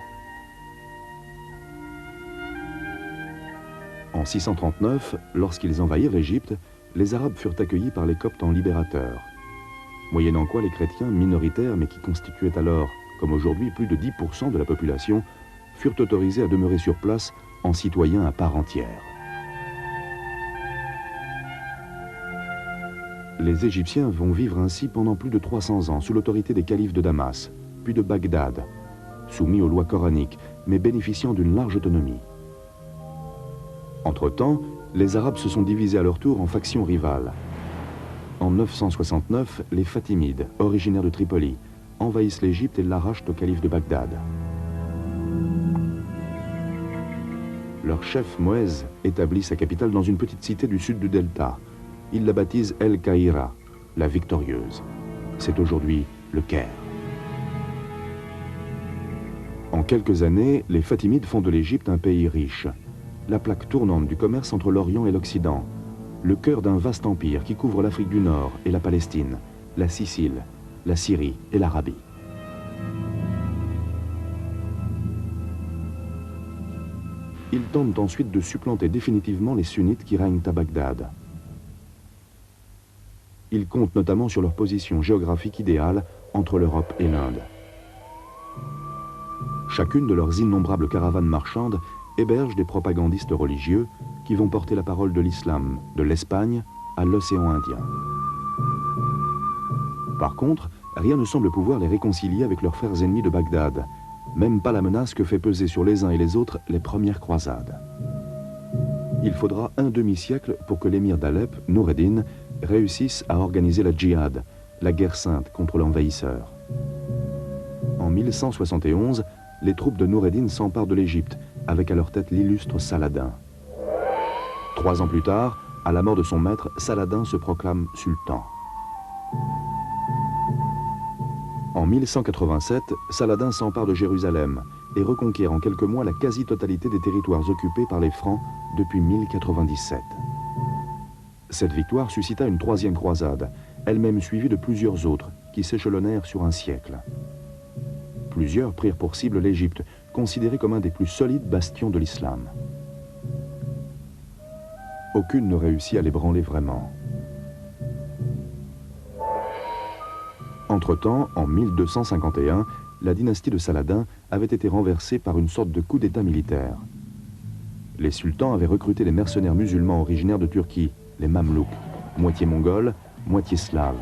Speaker 1: En 639, lorsqu'ils envahirent l'Égypte, les Arabes furent accueillis par les Coptes en libérateurs. Moyennant quoi les chrétiens, minoritaires mais qui constituaient alors, comme aujourd'hui, plus de 10% de la population, furent autorisés à demeurer sur place en citoyens à part entière. Les Égyptiens vont vivre ainsi pendant plus de 300 ans sous l'autorité des califes de Damas, puis de Bagdad, soumis aux lois coraniques, mais bénéficiant d'une large autonomie. Entre-temps, les Arabes se sont divisés à leur tour en factions rivales. En 969, les Fatimides, originaires de Tripoli, envahissent l'Égypte et l'arrachent au calife de Bagdad. Leur chef Moez établit sa capitale dans une petite cité du sud du Delta. Il la baptise El Kahira, la victorieuse. C'est aujourd'hui le Caire. En quelques années, les Fatimides font de l'Égypte un pays riche, la plaque tournante du commerce entre l'Orient et l'Occident, le cœur d'un vaste empire qui couvre l'Afrique du Nord et la Palestine, la Sicile, la Syrie et l'Arabie. Ils tentent ensuite de supplanter définitivement les sunnites qui règnent à Bagdad. Ils comptent notamment sur leur position géographique idéale entre l'Europe et l'Inde. Chacune de leurs innombrables caravanes marchandes héberge des propagandistes religieux qui vont porter la parole de l'islam, de l'Espagne à l'océan Indien. Par contre, rien ne semble pouvoir les réconcilier avec leurs frères ennemis de Bagdad, même pas la menace que fait peser sur les uns et les autres les premières croisades. Il faudra un demi-siècle pour que l'émir d'Alep, Noureddin, réussisse à organiser la djihad, la guerre sainte contre l'envahisseur. En 1171, les troupes de Noureddin s'emparent de l'Égypte, avec à leur tête l'illustre Saladin. 3 ans plus tard, à la mort de son maître, Saladin se proclame sultan. En 1187, Saladin s'empare de Jérusalem et reconquiert en quelques mois la quasi-totalité des territoires occupés par les Francs depuis 1097. Cette victoire suscita une 3e croisade, elle-même suivie de plusieurs autres, qui s'échelonnèrent sur un siècle. Plusieurs prirent pour cible l'Égypte, considérée comme un des plus solides bastions de l'islam. Aucune ne réussit à l'ébranler vraiment. Entre-temps, en 1251, la dynastie de Saladin avait été renversée par une sorte de coup d'État militaire. Les sultans avaient recruté des mercenaires musulmans originaires de Turquie, les Mamelouks, moitié mongols, moitié slaves.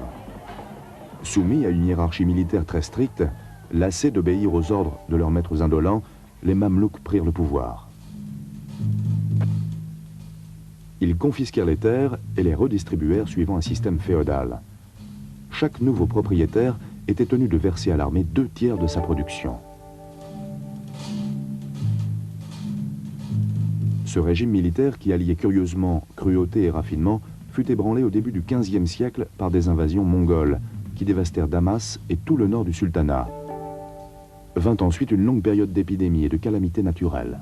Speaker 1: Soumis à une hiérarchie militaire très stricte, lassés d'obéir aux ordres de leurs maîtres indolents, les Mamelouks prirent le pouvoir. Ils confisquèrent les terres et les redistribuèrent suivant un système féodal. Chaque nouveau propriétaire était tenu de verser à l'armée 2/3 de sa production. Ce régime militaire, qui alliait curieusement cruauté et raffinement, fut ébranlé au début du XVe siècle par des invasions mongoles, qui dévastèrent Damas et tout le nord du sultanat. Vint ensuite une longue période d'épidémies et de calamités naturelles.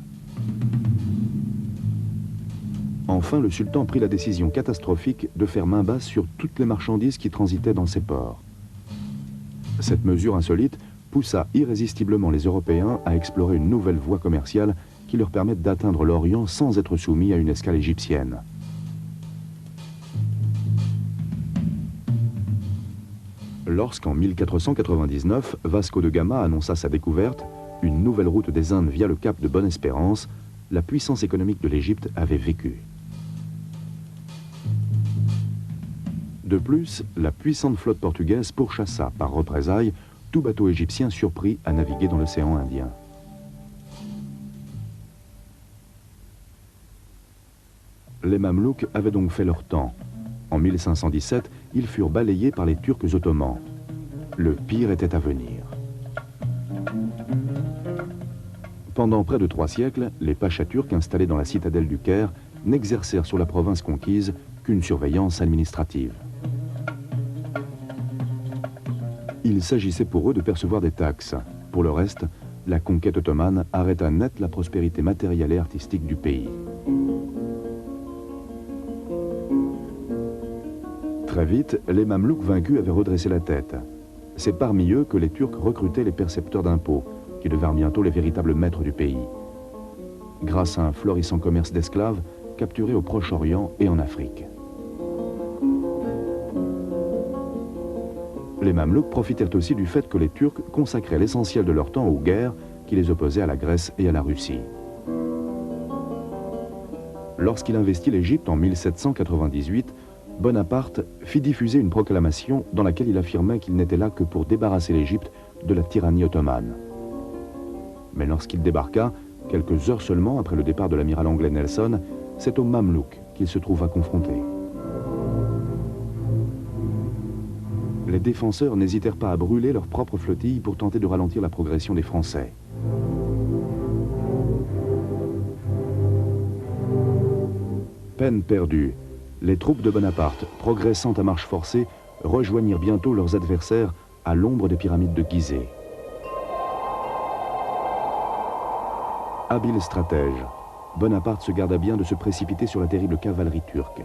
Speaker 1: Enfin, le sultan prit la décision catastrophique de faire main basse sur toutes les marchandises qui transitaient dans ses ports. Cette mesure insolite poussa irrésistiblement les Européens à explorer une nouvelle voie commerciale qui leur permette d'atteindre l'Orient sans être soumis à une escale égyptienne. Lorsqu'en 1499, Vasco de Gama annonça sa découverte, une nouvelle route des Indes via le cap de Bonne-Espérance, la puissance économique de l'Égypte avait vécu. De plus, la puissante flotte portugaise pourchassa par représailles tout bateau égyptien surpris à naviguer dans l'océan Indien. Les Mamelouks avaient donc fait leur temps. En 1517, ils furent balayés par les Turcs ottomans. Le pire était à venir. Pendant près de 3 siècles, les pachas turcs installés dans la citadelle du Caire n'exercèrent sur la province conquise qu'une surveillance administrative. Il s'agissait pour eux de percevoir des taxes. Pour le reste, la conquête ottomane arrêta net la prospérité matérielle et artistique du pays. Très vite, les Mamelouks vaincus avaient redressé la tête. C'est parmi eux que les Turcs recrutaient les percepteurs d'impôts, qui devinrent bientôt les véritables maîtres du pays. Grâce à un florissant commerce d'esclaves capturés au Proche-Orient et en Afrique. Les Mamelouks profitèrent aussi du fait que les Turcs consacraient l'essentiel de leur temps aux guerres qui les opposaient à la Grèce et à la Russie. Lorsqu'il investit l'Égypte en 1798, Bonaparte fit diffuser une proclamation dans laquelle il affirmait qu'il n'était là que pour débarrasser l'Égypte de la tyrannie ottomane. Mais lorsqu'il débarqua, quelques heures seulement après le départ de l'amiral anglais Nelson, c'est aux Mamelouks qu'il se trouva confronté. Les défenseurs n'hésitèrent pas à brûler leur propre flottille pour tenter de ralentir la progression des Français. Peine perdue. Les troupes de Bonaparte, progressant à marche forcée, rejoignirent bientôt leurs adversaires à l'ombre des pyramides de Gizeh. Habile stratège, Bonaparte se garda bien de se précipiter sur la terrible cavalerie turque.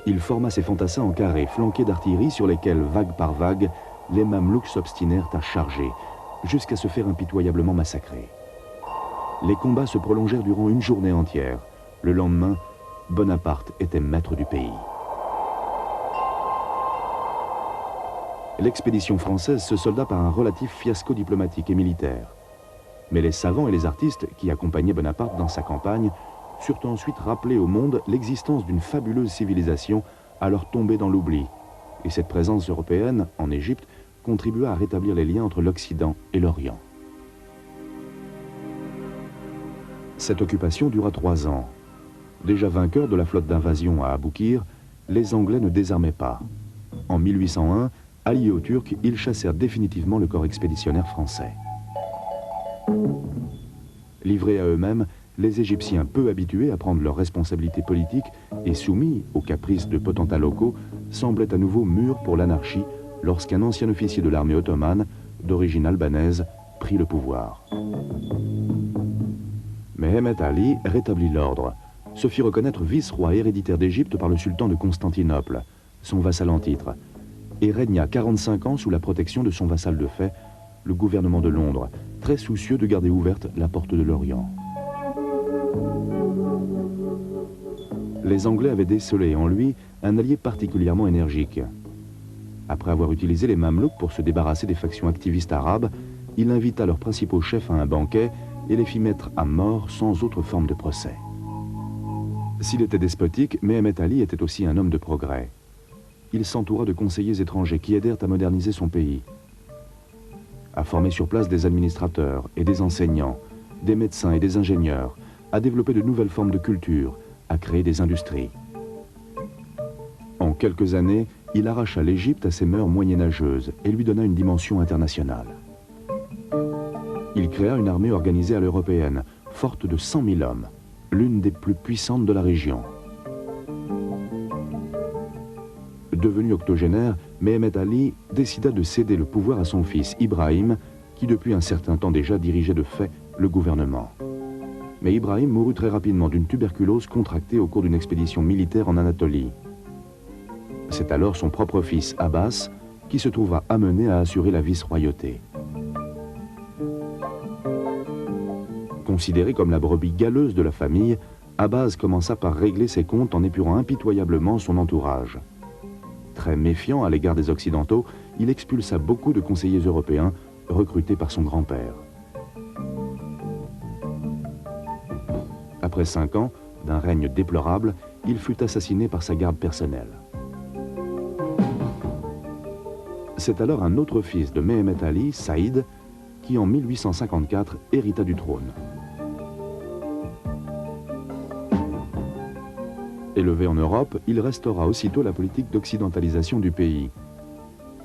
Speaker 1: Il forma ses fantassins en carré, flanqués d'artillerie sur lesquels, vague par vague, les Mamelouks s'obstinèrent à charger, jusqu'à se faire impitoyablement massacrer. Les combats se prolongèrent durant une journée entière. Le lendemain, Bonaparte était maître du pays. L'expédition française se solda par un relatif fiasco diplomatique et militaire. Mais les savants et les artistes qui accompagnaient Bonaparte dans sa campagne surent ensuite rappeler au monde l'existence d'une fabuleuse civilisation alors tombée dans l'oubli. Et cette présence européenne en Égypte contribua à rétablir les liens entre l'Occident et l'Orient. Cette occupation dura 3 ans. Déjà vainqueurs de la flotte d'invasion à Aboukir, les Anglais ne désarmaient pas. En 1801, alliés aux Turcs, ils chassèrent définitivement le corps expéditionnaire français. Livrés à eux-mêmes, les Égyptiens, peu habitués à prendre leurs responsabilités politiques et soumis aux caprices de potentats locaux, semblaient à nouveau mûrs pour l'anarchie lorsqu'un ancien officier de l'armée ottomane, d'origine albanaise, prit le pouvoir. Mehemet Ali rétablit l'ordre, se fit reconnaître vice-roi héréditaire d'Égypte par le sultan de Constantinople, son vassal en titre, et régna 45 ans sous la protection de son vassal de fait, le gouvernement de Londres, très soucieux de garder ouverte la porte de l'Orient. Les Anglais avaient décelé en lui un allié particulièrement énergique. Après avoir utilisé les Mamelouks pour se débarrasser des factions activistes arabes, il invita leurs principaux chefs à un banquet et les fit mettre à mort sans autre forme de procès. S'il était despotique, Mehemet Ali était aussi un homme de progrès. Il s'entoura de conseillers étrangers qui aidèrent à moderniser son pays, à former sur place des administrateurs et des enseignants, des médecins et des ingénieurs, à développer de nouvelles formes de culture, à créer des industries. En quelques années, il arracha l'Égypte à ses mœurs moyenâgeuses et lui donna une dimension internationale. Il créa une armée organisée à l'européenne, forte de 100 000 hommes, l'une des plus puissantes de la région. Devenu octogénaire, Mehemet Ali décida de céder le pouvoir à son fils Ibrahim, qui depuis un certain temps déjà dirigeait de fait le gouvernement. Mais Ibrahim mourut très rapidement d'une tuberculose contractée au cours d'une expédition militaire en Anatolie. C'est alors son propre fils Abbas qui se trouva amené à assurer la vice-royauté. Considéré comme la brebis galeuse de la famille, Abbas commença par régler ses comptes en épurant impitoyablement son entourage. Très méfiant à l'égard des Occidentaux, il expulsa beaucoup de conseillers européens recruté par son grand-père. Après 5 ans, d'un règne déplorable, il fut assassiné par sa garde personnelle. C'est alors un autre fils de Mehemet Ali, Saïd, qui en 1854 hérita du trône. Élevé en Europe, il restaura aussitôt la politique d'occidentalisation du pays.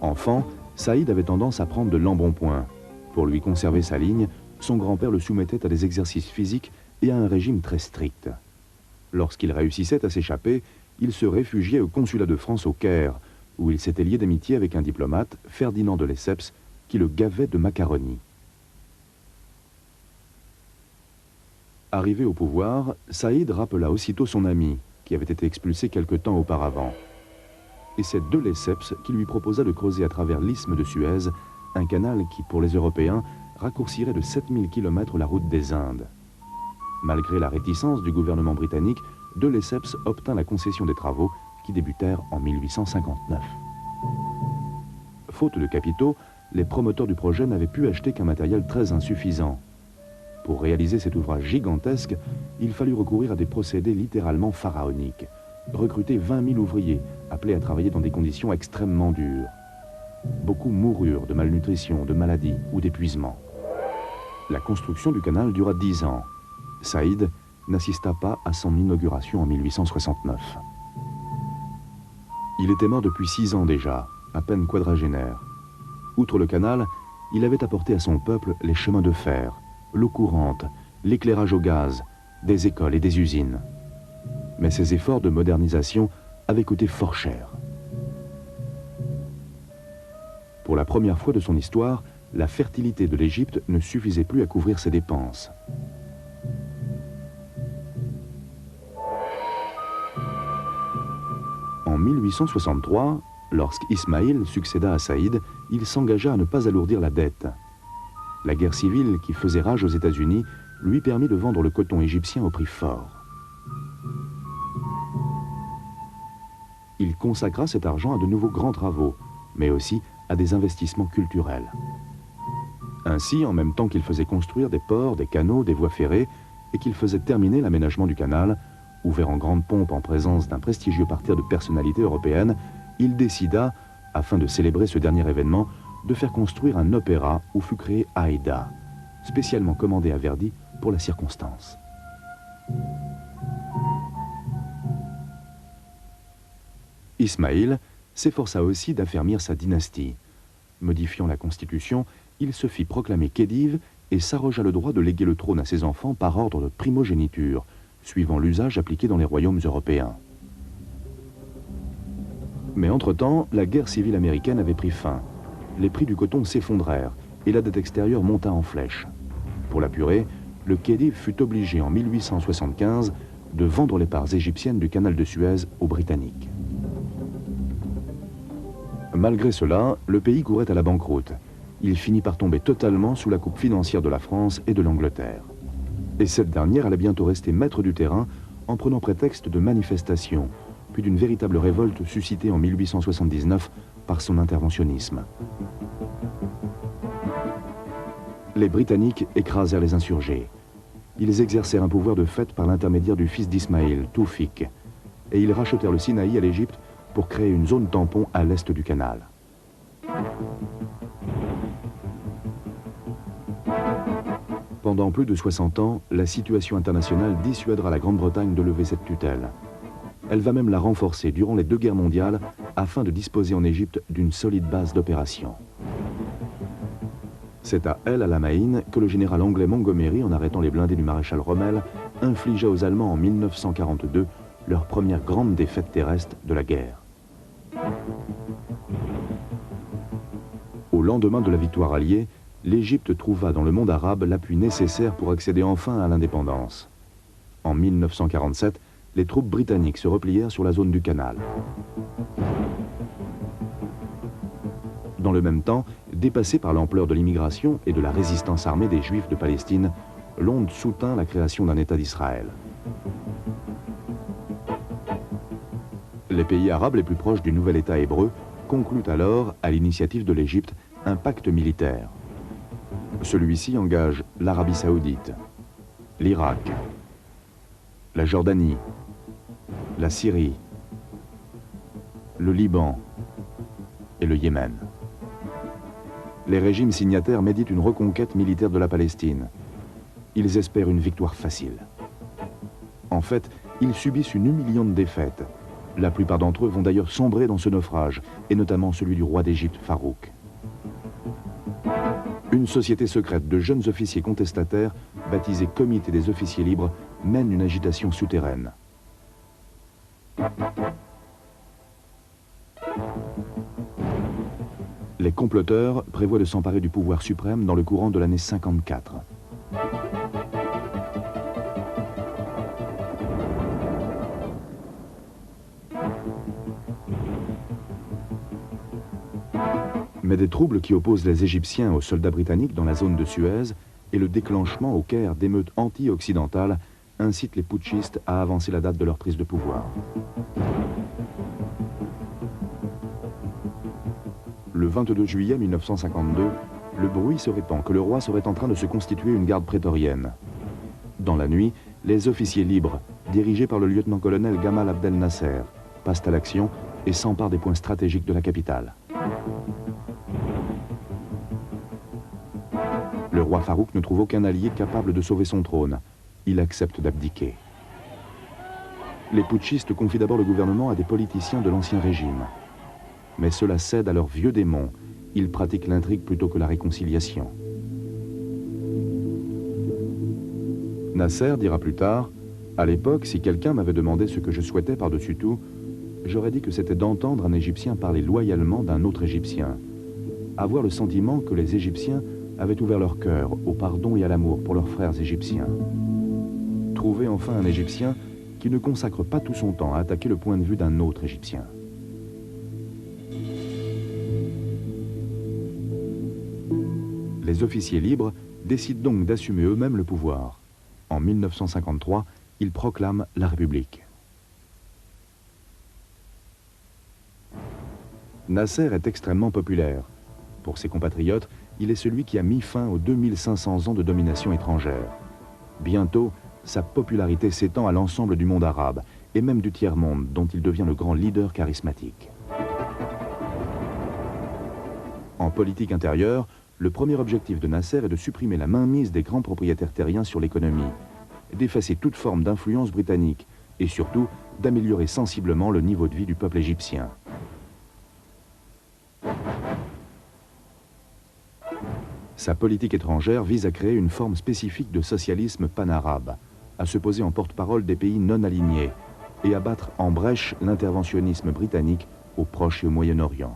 Speaker 1: Enfant, Saïd avait tendance à prendre de l'embonpoint. Pour lui conserver sa ligne, son grand-père le soumettait à des exercices physiques et à un régime très strict. Lorsqu'il réussissait à s'échapper, il se réfugiait au consulat de France au Caire, où il s'était lié d'amitié avec un diplomate, Ferdinand de Lesseps, qui le gavait de macaroni. Arrivé au pouvoir, Saïd rappela aussitôt son ami, qui avait été expulsé quelque temps auparavant. Et c'est de Lesseps qui lui proposa de creuser à travers l'isthme de Suez un canal qui, pour les Européens, raccourcirait de 7000 km la route des Indes. Malgré la réticence du gouvernement britannique, de Lesseps obtint la concession des travaux qui débutèrent en 1859. Faute de capitaux, les promoteurs du projet n'avaient pu acheter qu'un matériel très insuffisant. Pour réaliser cet ouvrage gigantesque, il fallut recourir à des procédés littéralement pharaoniques. Recruter 20 000 ouvriers, appelés à travailler dans des conditions extrêmement dures. Beaucoup moururent de malnutrition, de maladie ou d'épuisement. La construction du canal dura 10 ans. Saïd n'assista pas à son inauguration en 1869. Il était mort depuis 6 ans déjà, à peine quadragénaire. Outre le canal, il avait apporté à son peuple les chemins de fer, l'eau courante, l'éclairage au gaz, des écoles et des usines. Mais ces efforts de modernisation avaient coûté fort cher. Pour la première fois de son histoire, la fertilité de l'Égypte ne suffisait plus à couvrir ses dépenses. En 1863, lorsqu'Ismaïl succéda à Saïd, il s'engagea à ne pas alourdir la dette. La guerre civile qui faisait rage aux États-Unis lui permit de vendre le coton égyptien au prix fort. Il consacra cet argent à de nouveaux grands travaux, mais aussi à des investissements culturels. Ainsi, en même temps qu'il faisait construire des ports, des canaux, des voies ferrées, et qu'il faisait terminer l'aménagement du canal, ouvert en grande pompe en présence d'un prestigieux parterre de personnalités européennes, il décida, afin de célébrer ce dernier événement, de faire construire un opéra où fut créé Aïda, spécialement commandé à Verdi pour la circonstance. Ismaïl s'efforça aussi d'affermir sa dynastie. Modifiant la constitution, il se fit proclamer khedive et s'arrogea le droit de léguer le trône à ses enfants par ordre de primogéniture, suivant l'usage appliqué dans les royaumes européens. Mais entre-temps, la guerre civile américaine avait pris fin. Les prix du coton s'effondrèrent et la dette extérieure monta en flèche. Pour l'apurer, le khedive fut obligé en 1875 de vendre les parts égyptiennes du canal de Suez aux Britanniques. Malgré cela, le pays courait à la banqueroute. Il finit par tomber totalement sous la coupe financière de la France et de l'Angleterre. Et cette dernière allait bientôt rester maître du terrain en prenant prétexte de manifestations, puis d'une véritable révolte suscitée en 1879 par son interventionnisme. Les Britanniques écrasèrent les insurgés. Ils exercèrent un pouvoir de fait par l'intermédiaire du fils d'Ismaïl, Toufik, et ils rachetèrent le Sinaï à l'Égypte pour créer une zone tampon à l'est du canal. Pendant plus de 60 ans, la situation internationale dissuadera la Grande-Bretagne de lever cette tutelle. Elle va même la renforcer durant les 2 guerres mondiales afin de disposer en Égypte d'une solide base d'opération. C'est à El Alamein que le général anglais Montgomery, en arrêtant les blindés du maréchal Rommel, infligea aux Allemands en 1942 leur première grande défaite terrestre de la guerre. Au lendemain de la victoire alliée, l'Égypte trouva dans le monde arabe l'appui nécessaire pour accéder enfin à l'indépendance. En 1947, les troupes britanniques se replièrent sur la zone du canal. Dans le même temps, dépassé par l'ampleur de l'immigration et de la résistance armée des Juifs de Palestine, Londres soutint la création d'un État d'Israël. Les pays arabes les plus proches du nouvel État hébreu concluent alors, à l'initiative de l'Égypte, un pacte militaire. Celui-ci engage l'Arabie Saoudite, l'Irak, la Jordanie, la Syrie, le Liban et le Yémen. Les régimes signataires méditent une reconquête militaire de la Palestine. Ils espèrent une victoire facile. En fait, ils subissent une humiliante défaite. La plupart d'entre eux vont d'ailleurs sombrer dans ce naufrage, et notamment celui du roi d'Égypte, Farouk. Une société secrète de jeunes officiers contestataires, baptisée Comité des officiers libres, mène une agitation souterraine. Les comploteurs prévoient de s'emparer du pouvoir suprême dans le courant de l'année 54. Mais des troubles qui opposent les Égyptiens aux soldats britanniques dans la zone de Suez et le déclenchement au Caire d'émeutes anti-occidentales incitent les putschistes à avancer la date de leur prise de pouvoir. Le 22 juillet 1952, le bruit se répand que le roi serait en train de se constituer une garde prétorienne. Dans la nuit, les officiers libres, dirigés par le lieutenant-colonel Gamal Abdel Nasser, passent à l'action et s'emparent des points stratégiques de la capitale. Le roi Farouk ne trouve aucun allié capable de sauver son trône. Il accepte d'abdiquer. Les putschistes confient d'abord le gouvernement à des politiciens de l'ancien régime. Mais cela cède à leurs vieux démons. Ils pratiquent l'intrigue plutôt que la réconciliation. Nasser dira plus tard, « À l'époque, si quelqu'un m'avait demandé ce que je souhaitais par-dessus tout, j'aurais dit que c'était d'entendre un Égyptien parler loyalement d'un autre Égyptien. Avoir le sentiment que les Égyptiens avaient ouvert leur cœur au pardon et à l'amour pour leurs frères égyptiens. Trouver enfin un Égyptien qui ne consacre pas tout son temps à attaquer le point de vue d'un autre Égyptien. » Les officiers libres décident donc d'assumer eux-mêmes le pouvoir. En 1953, ils proclament la République. Nasser est extrêmement populaire. Pour ses compatriotes, il est celui qui a mis fin aux 2500 ans de domination étrangère. Bientôt, sa popularité s'étend à l'ensemble du monde arabe, et même du tiers-monde, dont il devient le grand leader charismatique. En politique intérieure, le premier objectif de Nasser est de supprimer la mainmise des grands propriétaires terriens sur l'économie, d'effacer toute forme d'influence britannique et surtout d'améliorer sensiblement le niveau de vie du peuple égyptien. Sa politique étrangère vise à créer une forme spécifique de socialisme pan-arabe, à se poser en porte-parole des pays non alignés et à battre en brèche l'interventionnisme britannique au Proche et au Moyen-Orient.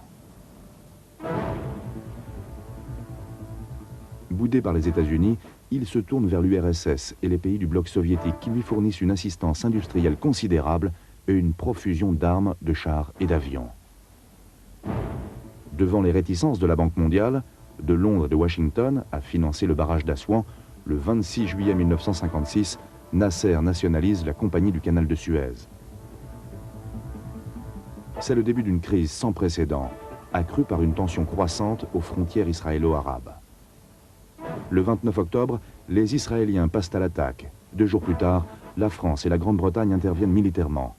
Speaker 1: Boudé par les États-Unis, il se tourne vers l'URSS et les pays du bloc soviétique qui lui fournissent une assistance industrielle considérable et une profusion d'armes, de chars et d'avions. Devant les réticences de la Banque mondiale, de Londres et de Washington à financer le barrage d'Assouan, le 26 juillet 1956, Nasser nationalise la Compagnie du Canal de Suez. C'est le début d'une crise sans précédent, accrue par une tension croissante aux frontières israélo-arabes. Le 29 octobre, les Israéliens passent à l'attaque. 2 jours plus tard, la France et la Grande-Bretagne interviennent militairement.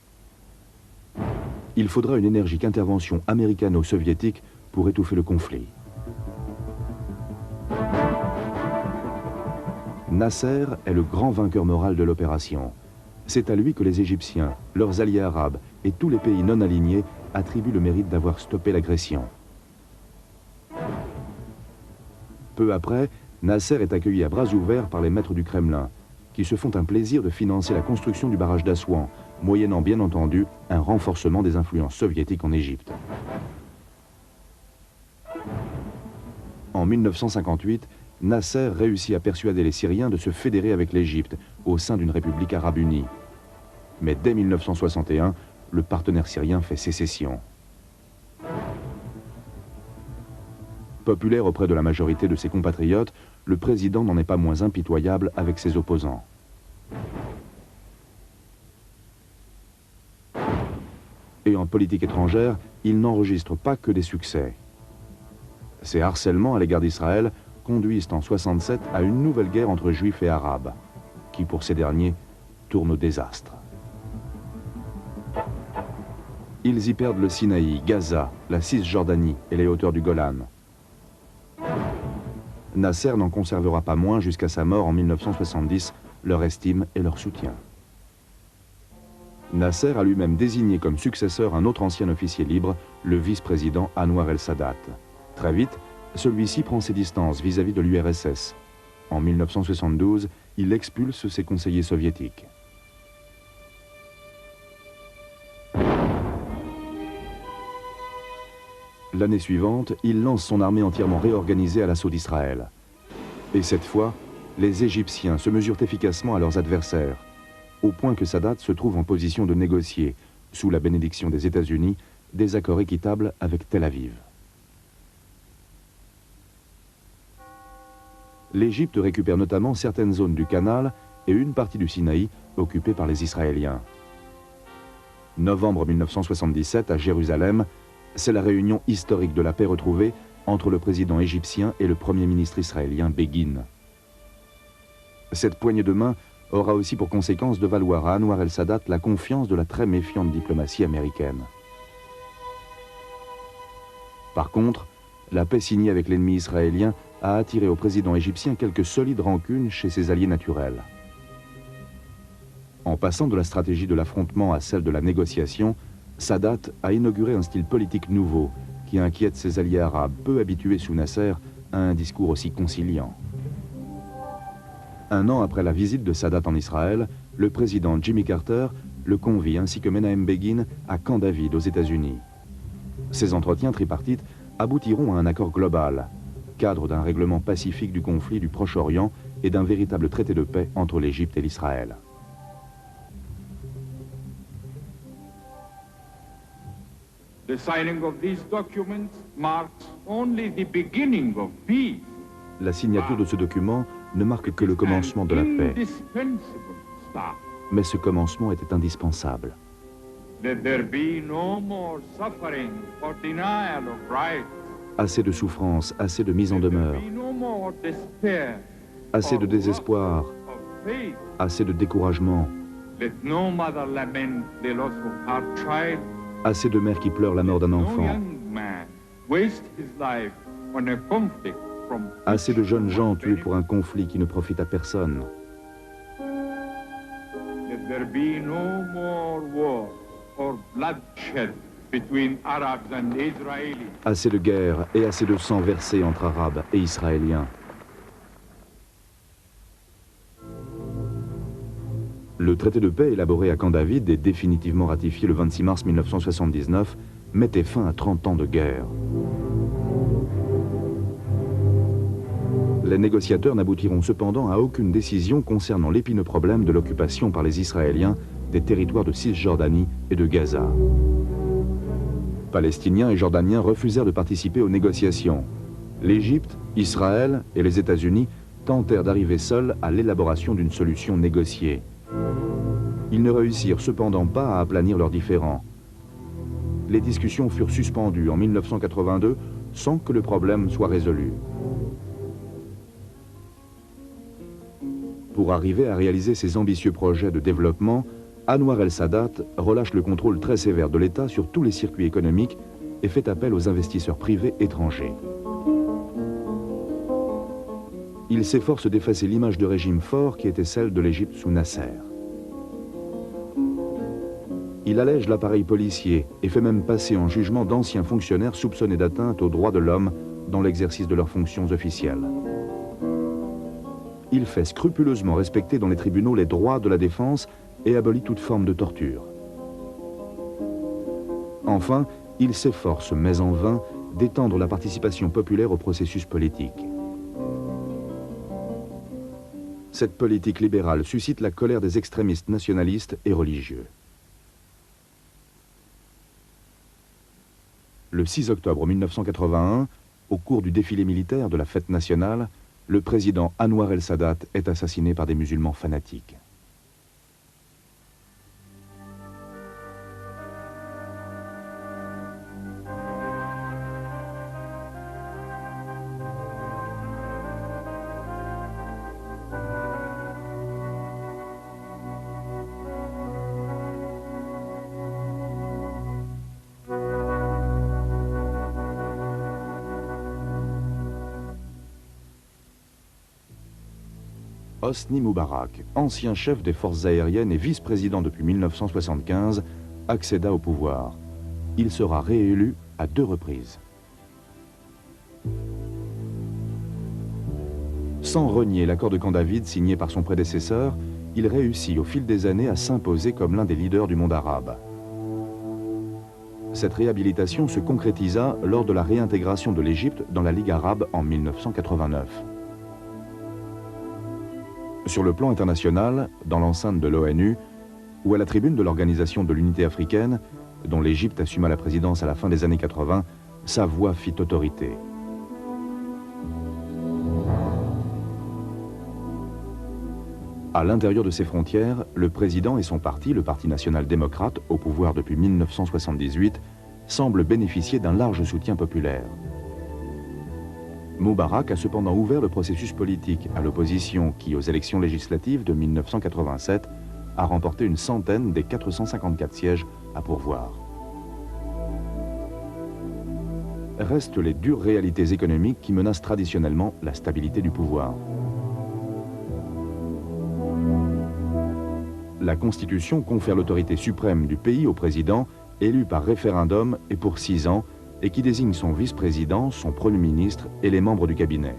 Speaker 1: Il faudra une énergique intervention américano-soviétique pour étouffer le conflit. Nasser est le grand vainqueur moral de l'opération. C'est à lui que les Égyptiens, leurs alliés arabes et tous les pays non alignés attribuent le mérite d'avoir stoppé l'agression. Peu après, Nasser est accueilli à bras ouverts par les maîtres du Kremlin, qui se font un plaisir de financer la construction du barrage d'Assouan, moyennant bien entendu un renforcement des influences soviétiques en Égypte. En 1958, Nasser réussit à persuader les Syriens de se fédérer avec l'Égypte au sein d'une république arabe unie. Mais dès 1961, le partenaire syrien fait sécession. Populaire auprès de la majorité de ses compatriotes, le président n'en est pas moins impitoyable avec ses opposants. Et en politique étrangère, il n'enregistre pas que des succès. Ses harcèlements à l'égard d'Israël conduisent en 67 à une nouvelle guerre entre Juifs et Arabes, qui pour ces derniers tourne au désastre. Ils y perdent le Sinaï, Gaza, la Cisjordanie et les hauteurs du Golan. Nasser n'en conservera pas moins jusqu'à sa mort en 1970 leur estime et leur soutien. Nasser a lui-même désigné comme successeur un autre ancien officier libre, le vice-président Anwar el-Sadat. Très vite, celui-ci prend ses distances vis-à-vis de l'URSS. En 1972, il expulse ses conseillers soviétiques. L'année suivante, il lance son armée entièrement réorganisée à l'assaut d'Israël. Et cette fois, les Égyptiens se mesurent efficacement à leurs adversaires, au point que Sadat se trouve en position de négocier, sous la bénédiction des États-Unis, des accords équitables avec Tel Aviv. L'Égypte récupère notamment certaines zones du Canal et une partie du Sinaï occupée par les Israéliens. Novembre 1977, à Jérusalem, c'est la réunion historique de la paix retrouvée entre le président égyptien et le premier ministre israélien Begin. Cette poignée de main aura aussi pour conséquence de valoir à Anwar el-Sadat la confiance de la très méfiante diplomatie américaine. Par contre, la paix signée avec l'ennemi israélien a attiré au président égyptien quelques solides rancunes chez ses alliés naturels. En passant de la stratégie de l'affrontement à celle de la négociation, Sadat a inauguré un style politique nouveau qui inquiète ses alliés arabes, peu habitués sous Nasser à un discours aussi conciliant. Un an après la visite de Sadat en Israël, le président Jimmy Carter le convie ainsi que Menahem Begin à Camp David aux États-Unis. Ces entretiens tripartites aboutiront à un accord global, cadre d'un règlement pacifique du conflit du Proche-Orient et d'un véritable traité de paix entre l'Égypte et l'Israël.
Speaker 2: The signing of these documents marks only the beginning of peace.
Speaker 1: La signature de ce document ne marque que le commencement de la paix. Mais ce commencement était indispensable.
Speaker 2: Let there be no more suffering or denial of rights.
Speaker 1: Assez de souffrance, assez de mise en demeure, assez de désespoir, assez de découragement, assez de mères qui pleurent la mort d'un enfant, assez de jeunes gens tués pour un conflit qui ne profite à personne. Assez de guerre et assez de sang versé entre Arabes et Israéliens. Le traité de paix élaboré à Camp David et définitivement ratifié le 26 mars 1979 mettait fin à 30 ans de guerre. Les négociateurs n'aboutiront cependant à aucune décision concernant l'épineux problème de l'occupation par les Israéliens des territoires de Cisjordanie et de Gaza. Palestiniens et Jordaniens refusèrent de participer aux négociations. L'Égypte, Israël et les États-Unis tentèrent d'arriver seuls à l'élaboration d'une solution négociée. Ils ne réussirent cependant pas à aplanir leurs différends. Les discussions furent suspendues en 1982 sans que le problème soit résolu. Pour arriver à réaliser ces ambitieux projets de développement, Anwar el-Sadat relâche le contrôle très sévère de l'État sur tous les circuits économiques et fait appel aux investisseurs privés étrangers. Il s'efforce d'effacer l'image de régime fort qui était celle de l'Égypte sous Nasser. Il allège l'appareil policier et fait même passer en jugement d'anciens fonctionnaires soupçonnés d'atteinte aux droits de l'homme dans l'exercice de leurs fonctions officielles. Il fait scrupuleusement respecter dans les tribunaux les droits de la défense et abolit toute forme de torture. Enfin, il s'efforce, mais en vain, d'étendre la participation populaire au processus politique. Cette politique libérale suscite la colère des extrémistes nationalistes et religieux. Le 6 octobre 1981, au cours du défilé militaire de la fête nationale, le président Anwar el-Sadat est assassiné par des musulmans fanatiques. Hosni Moubarak, ancien chef des forces aériennes et vice-président depuis 1975, accéda au pouvoir. Il sera réélu à 2 reprises. Sans renier l'accord de Camp David signé par son prédécesseur, il réussit au fil des années à s'imposer comme l'un des leaders du monde arabe. Cette réhabilitation se concrétisa lors de la réintégration de l'Égypte dans la Ligue arabe en 1989. Sur le plan international, dans l'enceinte de l'ONU, ou à la tribune de l'Organisation de l'Unité africaine, dont l'Égypte assuma la présidence à la fin des années 80, sa voix fit autorité. À l'intérieur de ses frontières, le président et son parti, le Parti national-démocrate, au pouvoir depuis 1978, semblent bénéficier d'un large soutien populaire. Moubarak a cependant ouvert le processus politique à l'opposition qui, aux élections législatives de 1987, a remporté une centaine des 454 sièges à pourvoir. Restent les dures réalités économiques qui menacent traditionnellement la stabilité du pouvoir. La Constitution confère l'autorité suprême du pays au président, élu par référendum et pour 6 ans, et qui désigne son vice-président, son premier ministre et les membres du cabinet.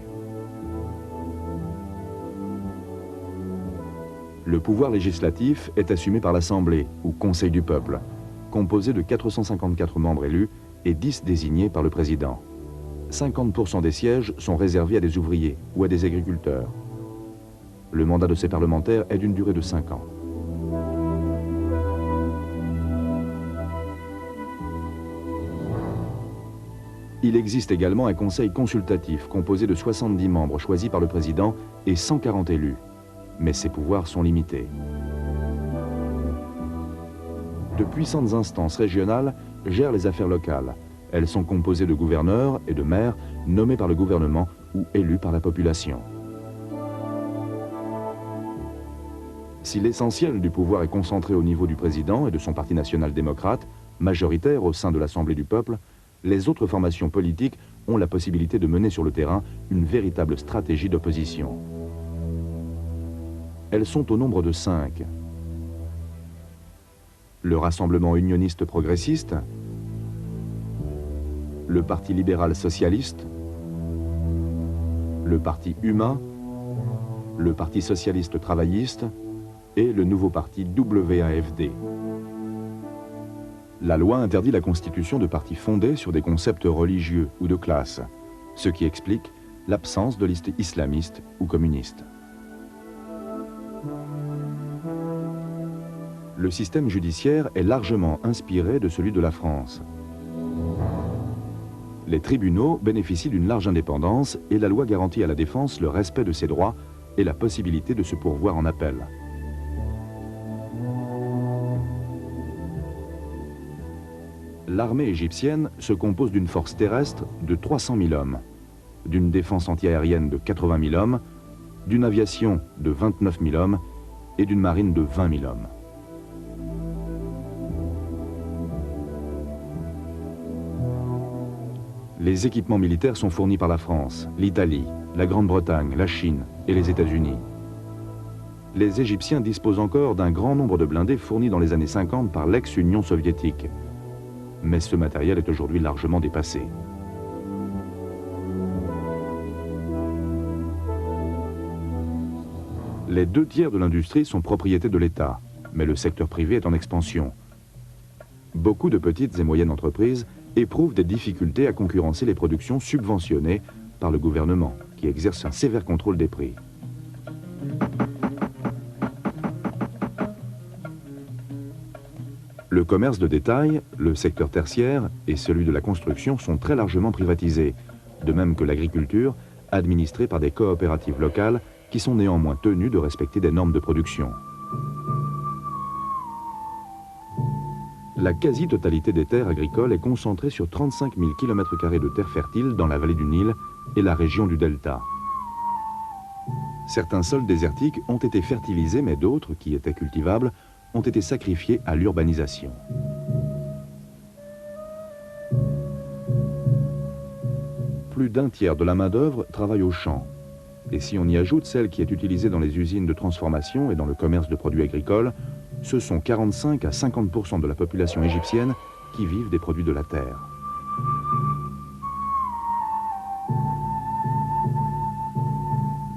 Speaker 1: Le pouvoir législatif est assumé par l'Assemblée, ou Conseil du peuple, composé de 454 membres élus et 10 désignés par le président. 50% des sièges sont réservés à des ouvriers ou à des agriculteurs. Le mandat de ces parlementaires est d'une durée de 5 ans. Il existe également un conseil consultatif composé de 70 membres choisis par le président et 140 élus. Mais ses pouvoirs sont limités. De puissantes instances régionales gèrent les affaires locales. Elles sont composées de gouverneurs et de maires nommés par le gouvernement ou élus par la population. Si l'essentiel du pouvoir est concentré au niveau du président et de son parti national-démocrate, majoritaire au sein de l'Assemblée du peuple, les autres formations politiques ont la possibilité de mener sur le terrain une véritable stratégie d'opposition. Elles sont au nombre de 5. Le Rassemblement unioniste progressiste, le Parti libéral socialiste, le Parti humain, le Parti socialiste travailliste et le nouveau parti WAFD. La loi interdit la constitution de partis fondés sur des concepts religieux ou de classe, ce qui explique l'absence de listes islamistes ou communistes. Le système judiciaire est largement inspiré de celui de la France. Les tribunaux bénéficient d'une large indépendance et la loi garantit à la défense le respect de ses droits et la possibilité de se pourvoir en appel. L'armée égyptienne se compose d'une force terrestre de 300 000 hommes, d'une défense antiaérienne de 80 000 hommes, d'une aviation de 29 000 hommes et d'une marine de 20 000 hommes. Les équipements militaires sont fournis par la France, l'Italie, la Grande-Bretagne, la Chine et les États-Unis. Les Égyptiens disposent encore d'un grand nombre de blindés fournis dans les années 50 par l'ex-Union soviétique. Mais ce matériel est aujourd'hui largement dépassé. Les 2 tiers de l'industrie sont propriété de l'État, mais le secteur privé est en expansion. Beaucoup de petites et moyennes entreprises éprouvent des difficultés à concurrencer les productions subventionnées par le gouvernement, qui exerce un sévère contrôle des prix. Le commerce de détail, le secteur tertiaire et celui de la construction sont très largement privatisés, de même que l'agriculture, administrée par des coopératives locales qui sont néanmoins tenues de respecter des normes de production. La quasi-totalité des terres agricoles est concentrée sur 35 000 km² de terres fertiles dans la vallée du Nil et la région du Delta. Certains sols désertiques ont été fertilisés, mais d'autres, qui étaient cultivables, ont été sacrifiés à l'urbanisation. Plus d'1 tiers de la main-d'œuvre travaille aux champs. Et si on y ajoute celle qui est utilisée dans les usines de transformation et dans le commerce de produits agricoles, ce sont 45 à 50% de la population égyptienne qui vivent des produits de la terre.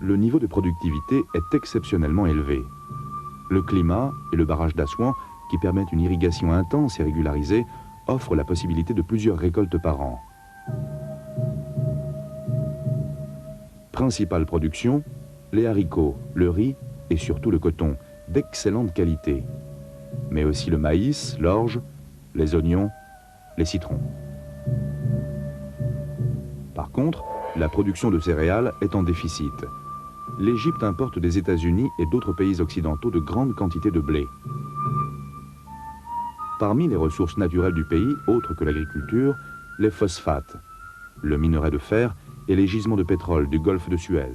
Speaker 1: Le niveau de productivité est exceptionnellement élevé. Le climat et le barrage d'Assouan, qui permettent une irrigation intense et régularisée, offrent la possibilité de plusieurs récoltes par an. Principale production, les haricots, le riz et surtout le coton, d'excellente qualité. Mais aussi le maïs, l'orge, les oignons, les citrons. Par contre, la production de céréales est en déficit. L'Égypte importe des États-Unis et d'autres pays occidentaux de grandes quantités de blé. Parmi les ressources naturelles du pays, autres que l'agriculture, les phosphates, le minerai de fer et les gisements de pétrole du golfe de Suez.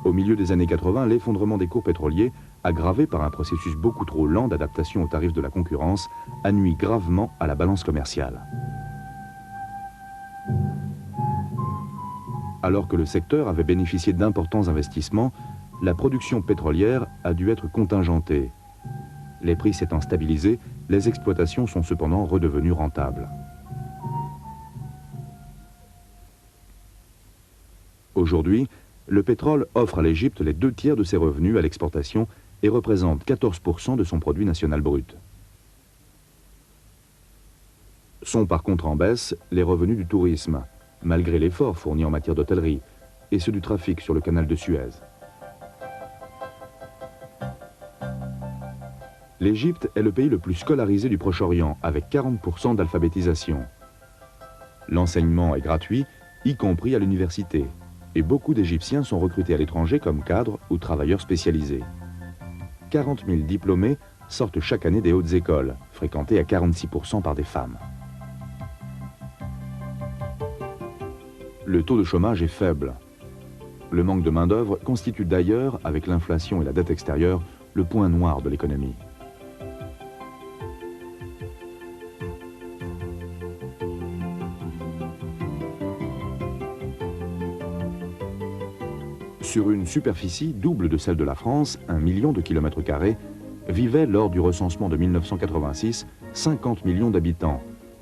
Speaker 1: Au milieu des années 80, l'effondrement des cours pétroliers, aggravé par un processus beaucoup trop lent d'adaptation aux tarifs de la concurrence, a nui gravement à la balance commerciale. Alors que le secteur avait bénéficié d'importants investissements, la production pétrolière a dû être contingentée. Les prix s'étant stabilisés, les exploitations sont cependant redevenues rentables. Aujourd'hui, le pétrole offre à l'Égypte les 2/3 de ses revenus à l'exportation et représente 14% de son produit national brut. Sont par contre en baisse les revenus du tourisme, malgré l'effort fourni en matière d'hôtellerie, et ceux du trafic sur le canal de Suez. L'Égypte est le pays le plus scolarisé du Proche-Orient, avec 40% d'alphabétisation. L'enseignement est gratuit, y compris à l'université, et beaucoup d'Égyptiens sont recrutés à l'étranger comme cadres ou travailleurs spécialisés. 40 000 diplômés sortent chaque année des hautes écoles, fréquentées à 46% par des femmes. Le taux de chômage est faible. Le manque de main-d'œuvre constitue d'ailleurs, avec l'inflation et la dette extérieure, le point noir de l'économie. Sur une superficie double de celle de la France, 1 million de kilomètres carrés, vivaient lors du recensement de 1986 50 millions d'habitants,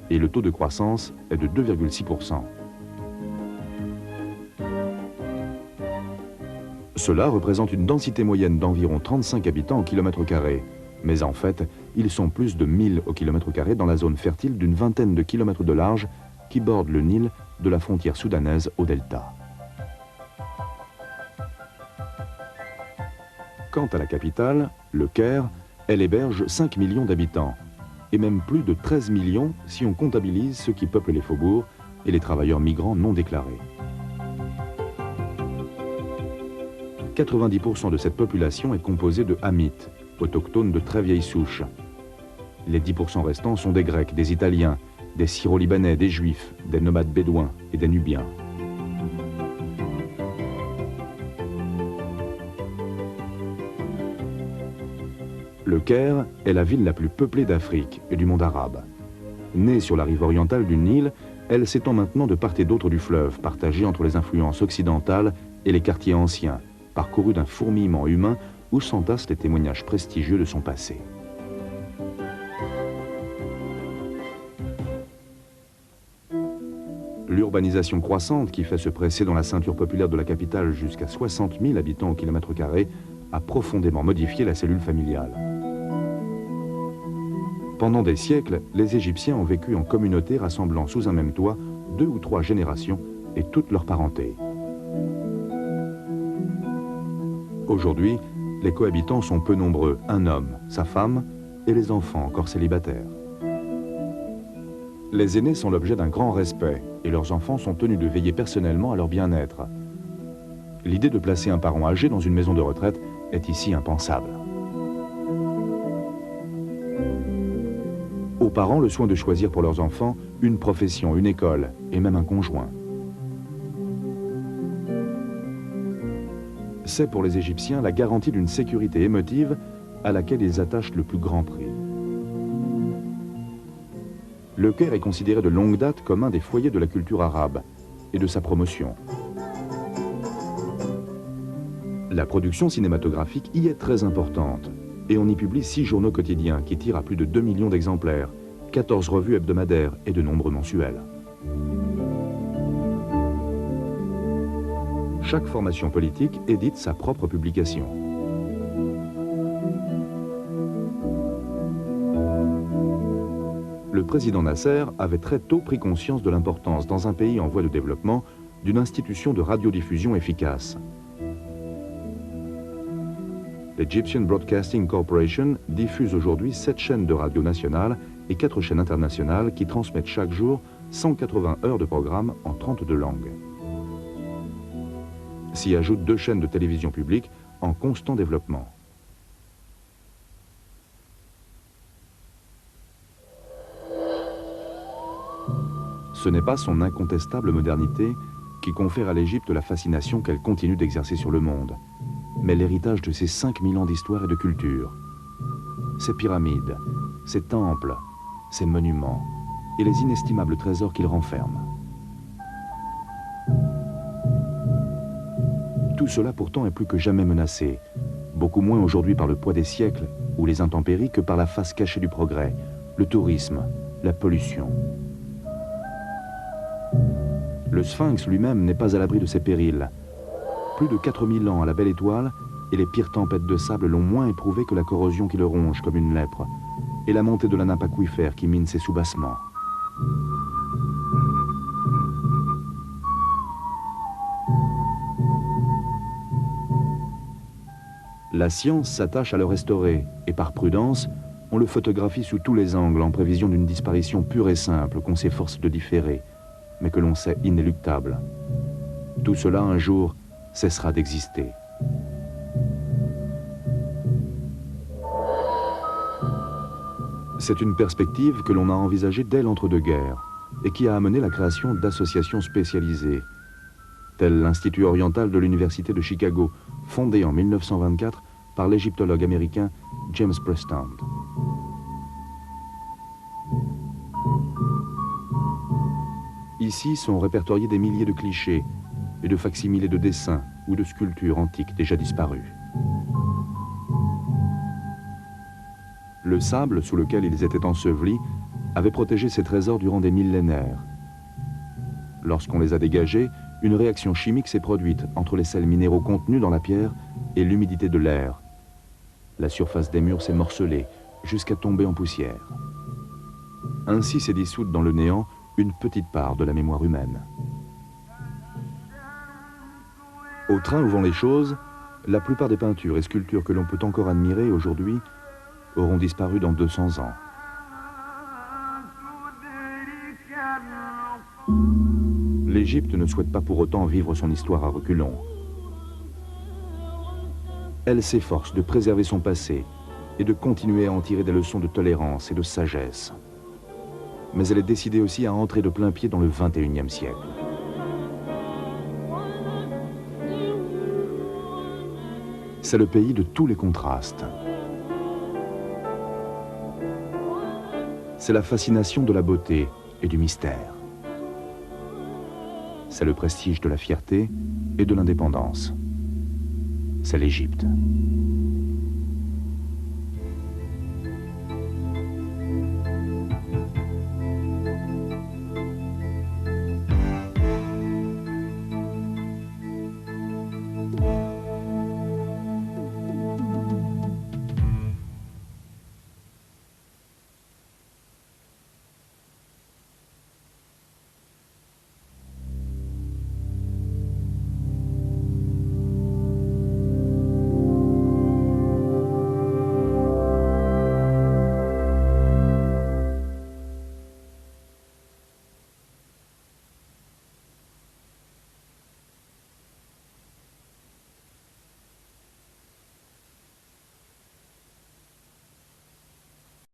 Speaker 1: et le taux de croissance est de 2,6%. Cela représente une densité moyenne d'environ 35 habitants au kilomètre carré. Mais en fait, ils sont plus de 1000 au kilomètre carré dans la zone fertile d'une vingtaine de kilomètres de large qui borde le Nil de la frontière soudanaise au delta. Quant à la capitale, le Caire, elle héberge 5 millions d'habitants, et même plus de 13 millions si on comptabilise ceux qui peuplent les faubourgs et les travailleurs migrants non déclarés. 90% de cette population est composée de Hamites, autochtones de très vieille souche. Les 10% restants sont des Grecs, des Italiens, des Syro-Libanais, des Juifs, des nomades bédouins et des Nubiens. Le Caire est la ville la plus peuplée d'Afrique et du monde arabe. Née sur la rive orientale du Nil, elle s'étend maintenant de part et d'autre du fleuve, partagée entre les influences occidentales et les quartiers anciens, parcourus d'un fourmillement humain où s'entassent les témoignages prestigieux de son passé. L'urbanisation croissante qui fait se presser dans la ceinture populaire de la capitale jusqu'à 60 000 habitants au kilomètre carré a profondément modifié la cellule familiale. Pendant des siècles, les Égyptiens ont vécu en communauté rassemblant sous un même toit 2 ou 3 générations et toute leur parenté. Aujourd'hui, les cohabitants sont peu nombreux, un homme, sa femme et les enfants encore célibataires. Les aînés sont l'objet d'un grand respect et leurs enfants sont tenus de veiller personnellement à leur bien-être. L'idée de placer un parent âgé dans une maison de retraite est ici impensable. Aux parents le soin de choisir pour leurs enfants une profession, une école et même un conjoint. C'est pour les Égyptiens la garantie d'une sécurité émotive à laquelle ils attachent le plus grand prix. Le Caire est considéré de longue date comme un des foyers de la culture arabe, et de sa promotion. La production cinématographique y est très importante et on y publie 6 journaux quotidiens qui tirent à plus de 2 millions d'exemplaires, 14 revues hebdomadaires et de nombreux mensuels. Chaque formation politique édite sa propre publication. Le président Nasser avait très tôt pris conscience de l'importance, dans un pays en voie de développement, d'une institution de radiodiffusion efficace. L'Egyptian Broadcasting Corporation diffuse aujourd'hui 7 chaînes de radio nationales et 4 chaînes internationales qui transmettent chaque jour 180 heures de programmes en 32 langues. S'y ajoutent 2 chaînes de télévision publique en constant développement. Ce n'est pas son incontestable modernité qui confère à l'Égypte la fascination qu'elle continue d'exercer sur le monde, mais l'héritage de ses 5000 ans d'histoire et de culture. Ses pyramides, ses temples, ses monuments et les inestimables trésors qu'ils renferment. Tout cela pourtant est plus que jamais menacé, beaucoup moins aujourd'hui par le poids des siècles ou les intempéries que par la face cachée du progrès, le tourisme, la pollution. Le Sphinx lui-même n'est pas à l'abri de ces périls. Plus de 4000 ans à la belle étoile, et les pires tempêtes de sable l'ont moins éprouvé que la corrosion qui le ronge comme une lèpre, et la montée de la nappe aquifère qui mine ses soubassements. La science s'attache à le restaurer, et par prudence, on le photographie sous tous les angles en prévision d'une disparition pure et simple qu'on s'efforce de différer, mais que l'on sait inéluctable. Tout cela, un jour, cessera d'exister. C'est une perspective que l'on a envisagée dès l'entre-deux-guerres et qui a amené la création d'associations spécialisées, telles l'Institut oriental de l'Université de Chicago, fondé en 1924 par l'égyptologue américain James Prestand. Ici sont répertoriés des milliers de clichés et de facsimilés de dessins ou de sculptures antiques déjà disparues. Le sable sous lequel ils étaient ensevelis avait protégé ces trésors durant des millénaires. Lorsqu'on les a dégagés, une réaction chimique s'est produite entre les sels minéraux contenus dans la pierre et l'humidité de l'air. La surface des murs s'est morcelée jusqu'à tomber en poussière. Ainsi s'est dissoute dans le néant une petite part de la mémoire humaine. Au train où vont les choses, la plupart des peintures et sculptures que l'on peut encore admirer aujourd'hui auront disparu dans 200 ans. L'Égypte ne souhaite pas pour autant vivre son histoire à reculons. Elle s'efforce de préserver son passé et de continuer à en tirer des leçons de tolérance et de sagesse. Mais elle est décidée aussi à entrer de plein pied dans le XXIe siècle. C'est le pays de tous les contrastes. C'est la fascination de la beauté et du mystère. C'est le prestige de la fierté et de l'indépendance. C'est l'Égypte.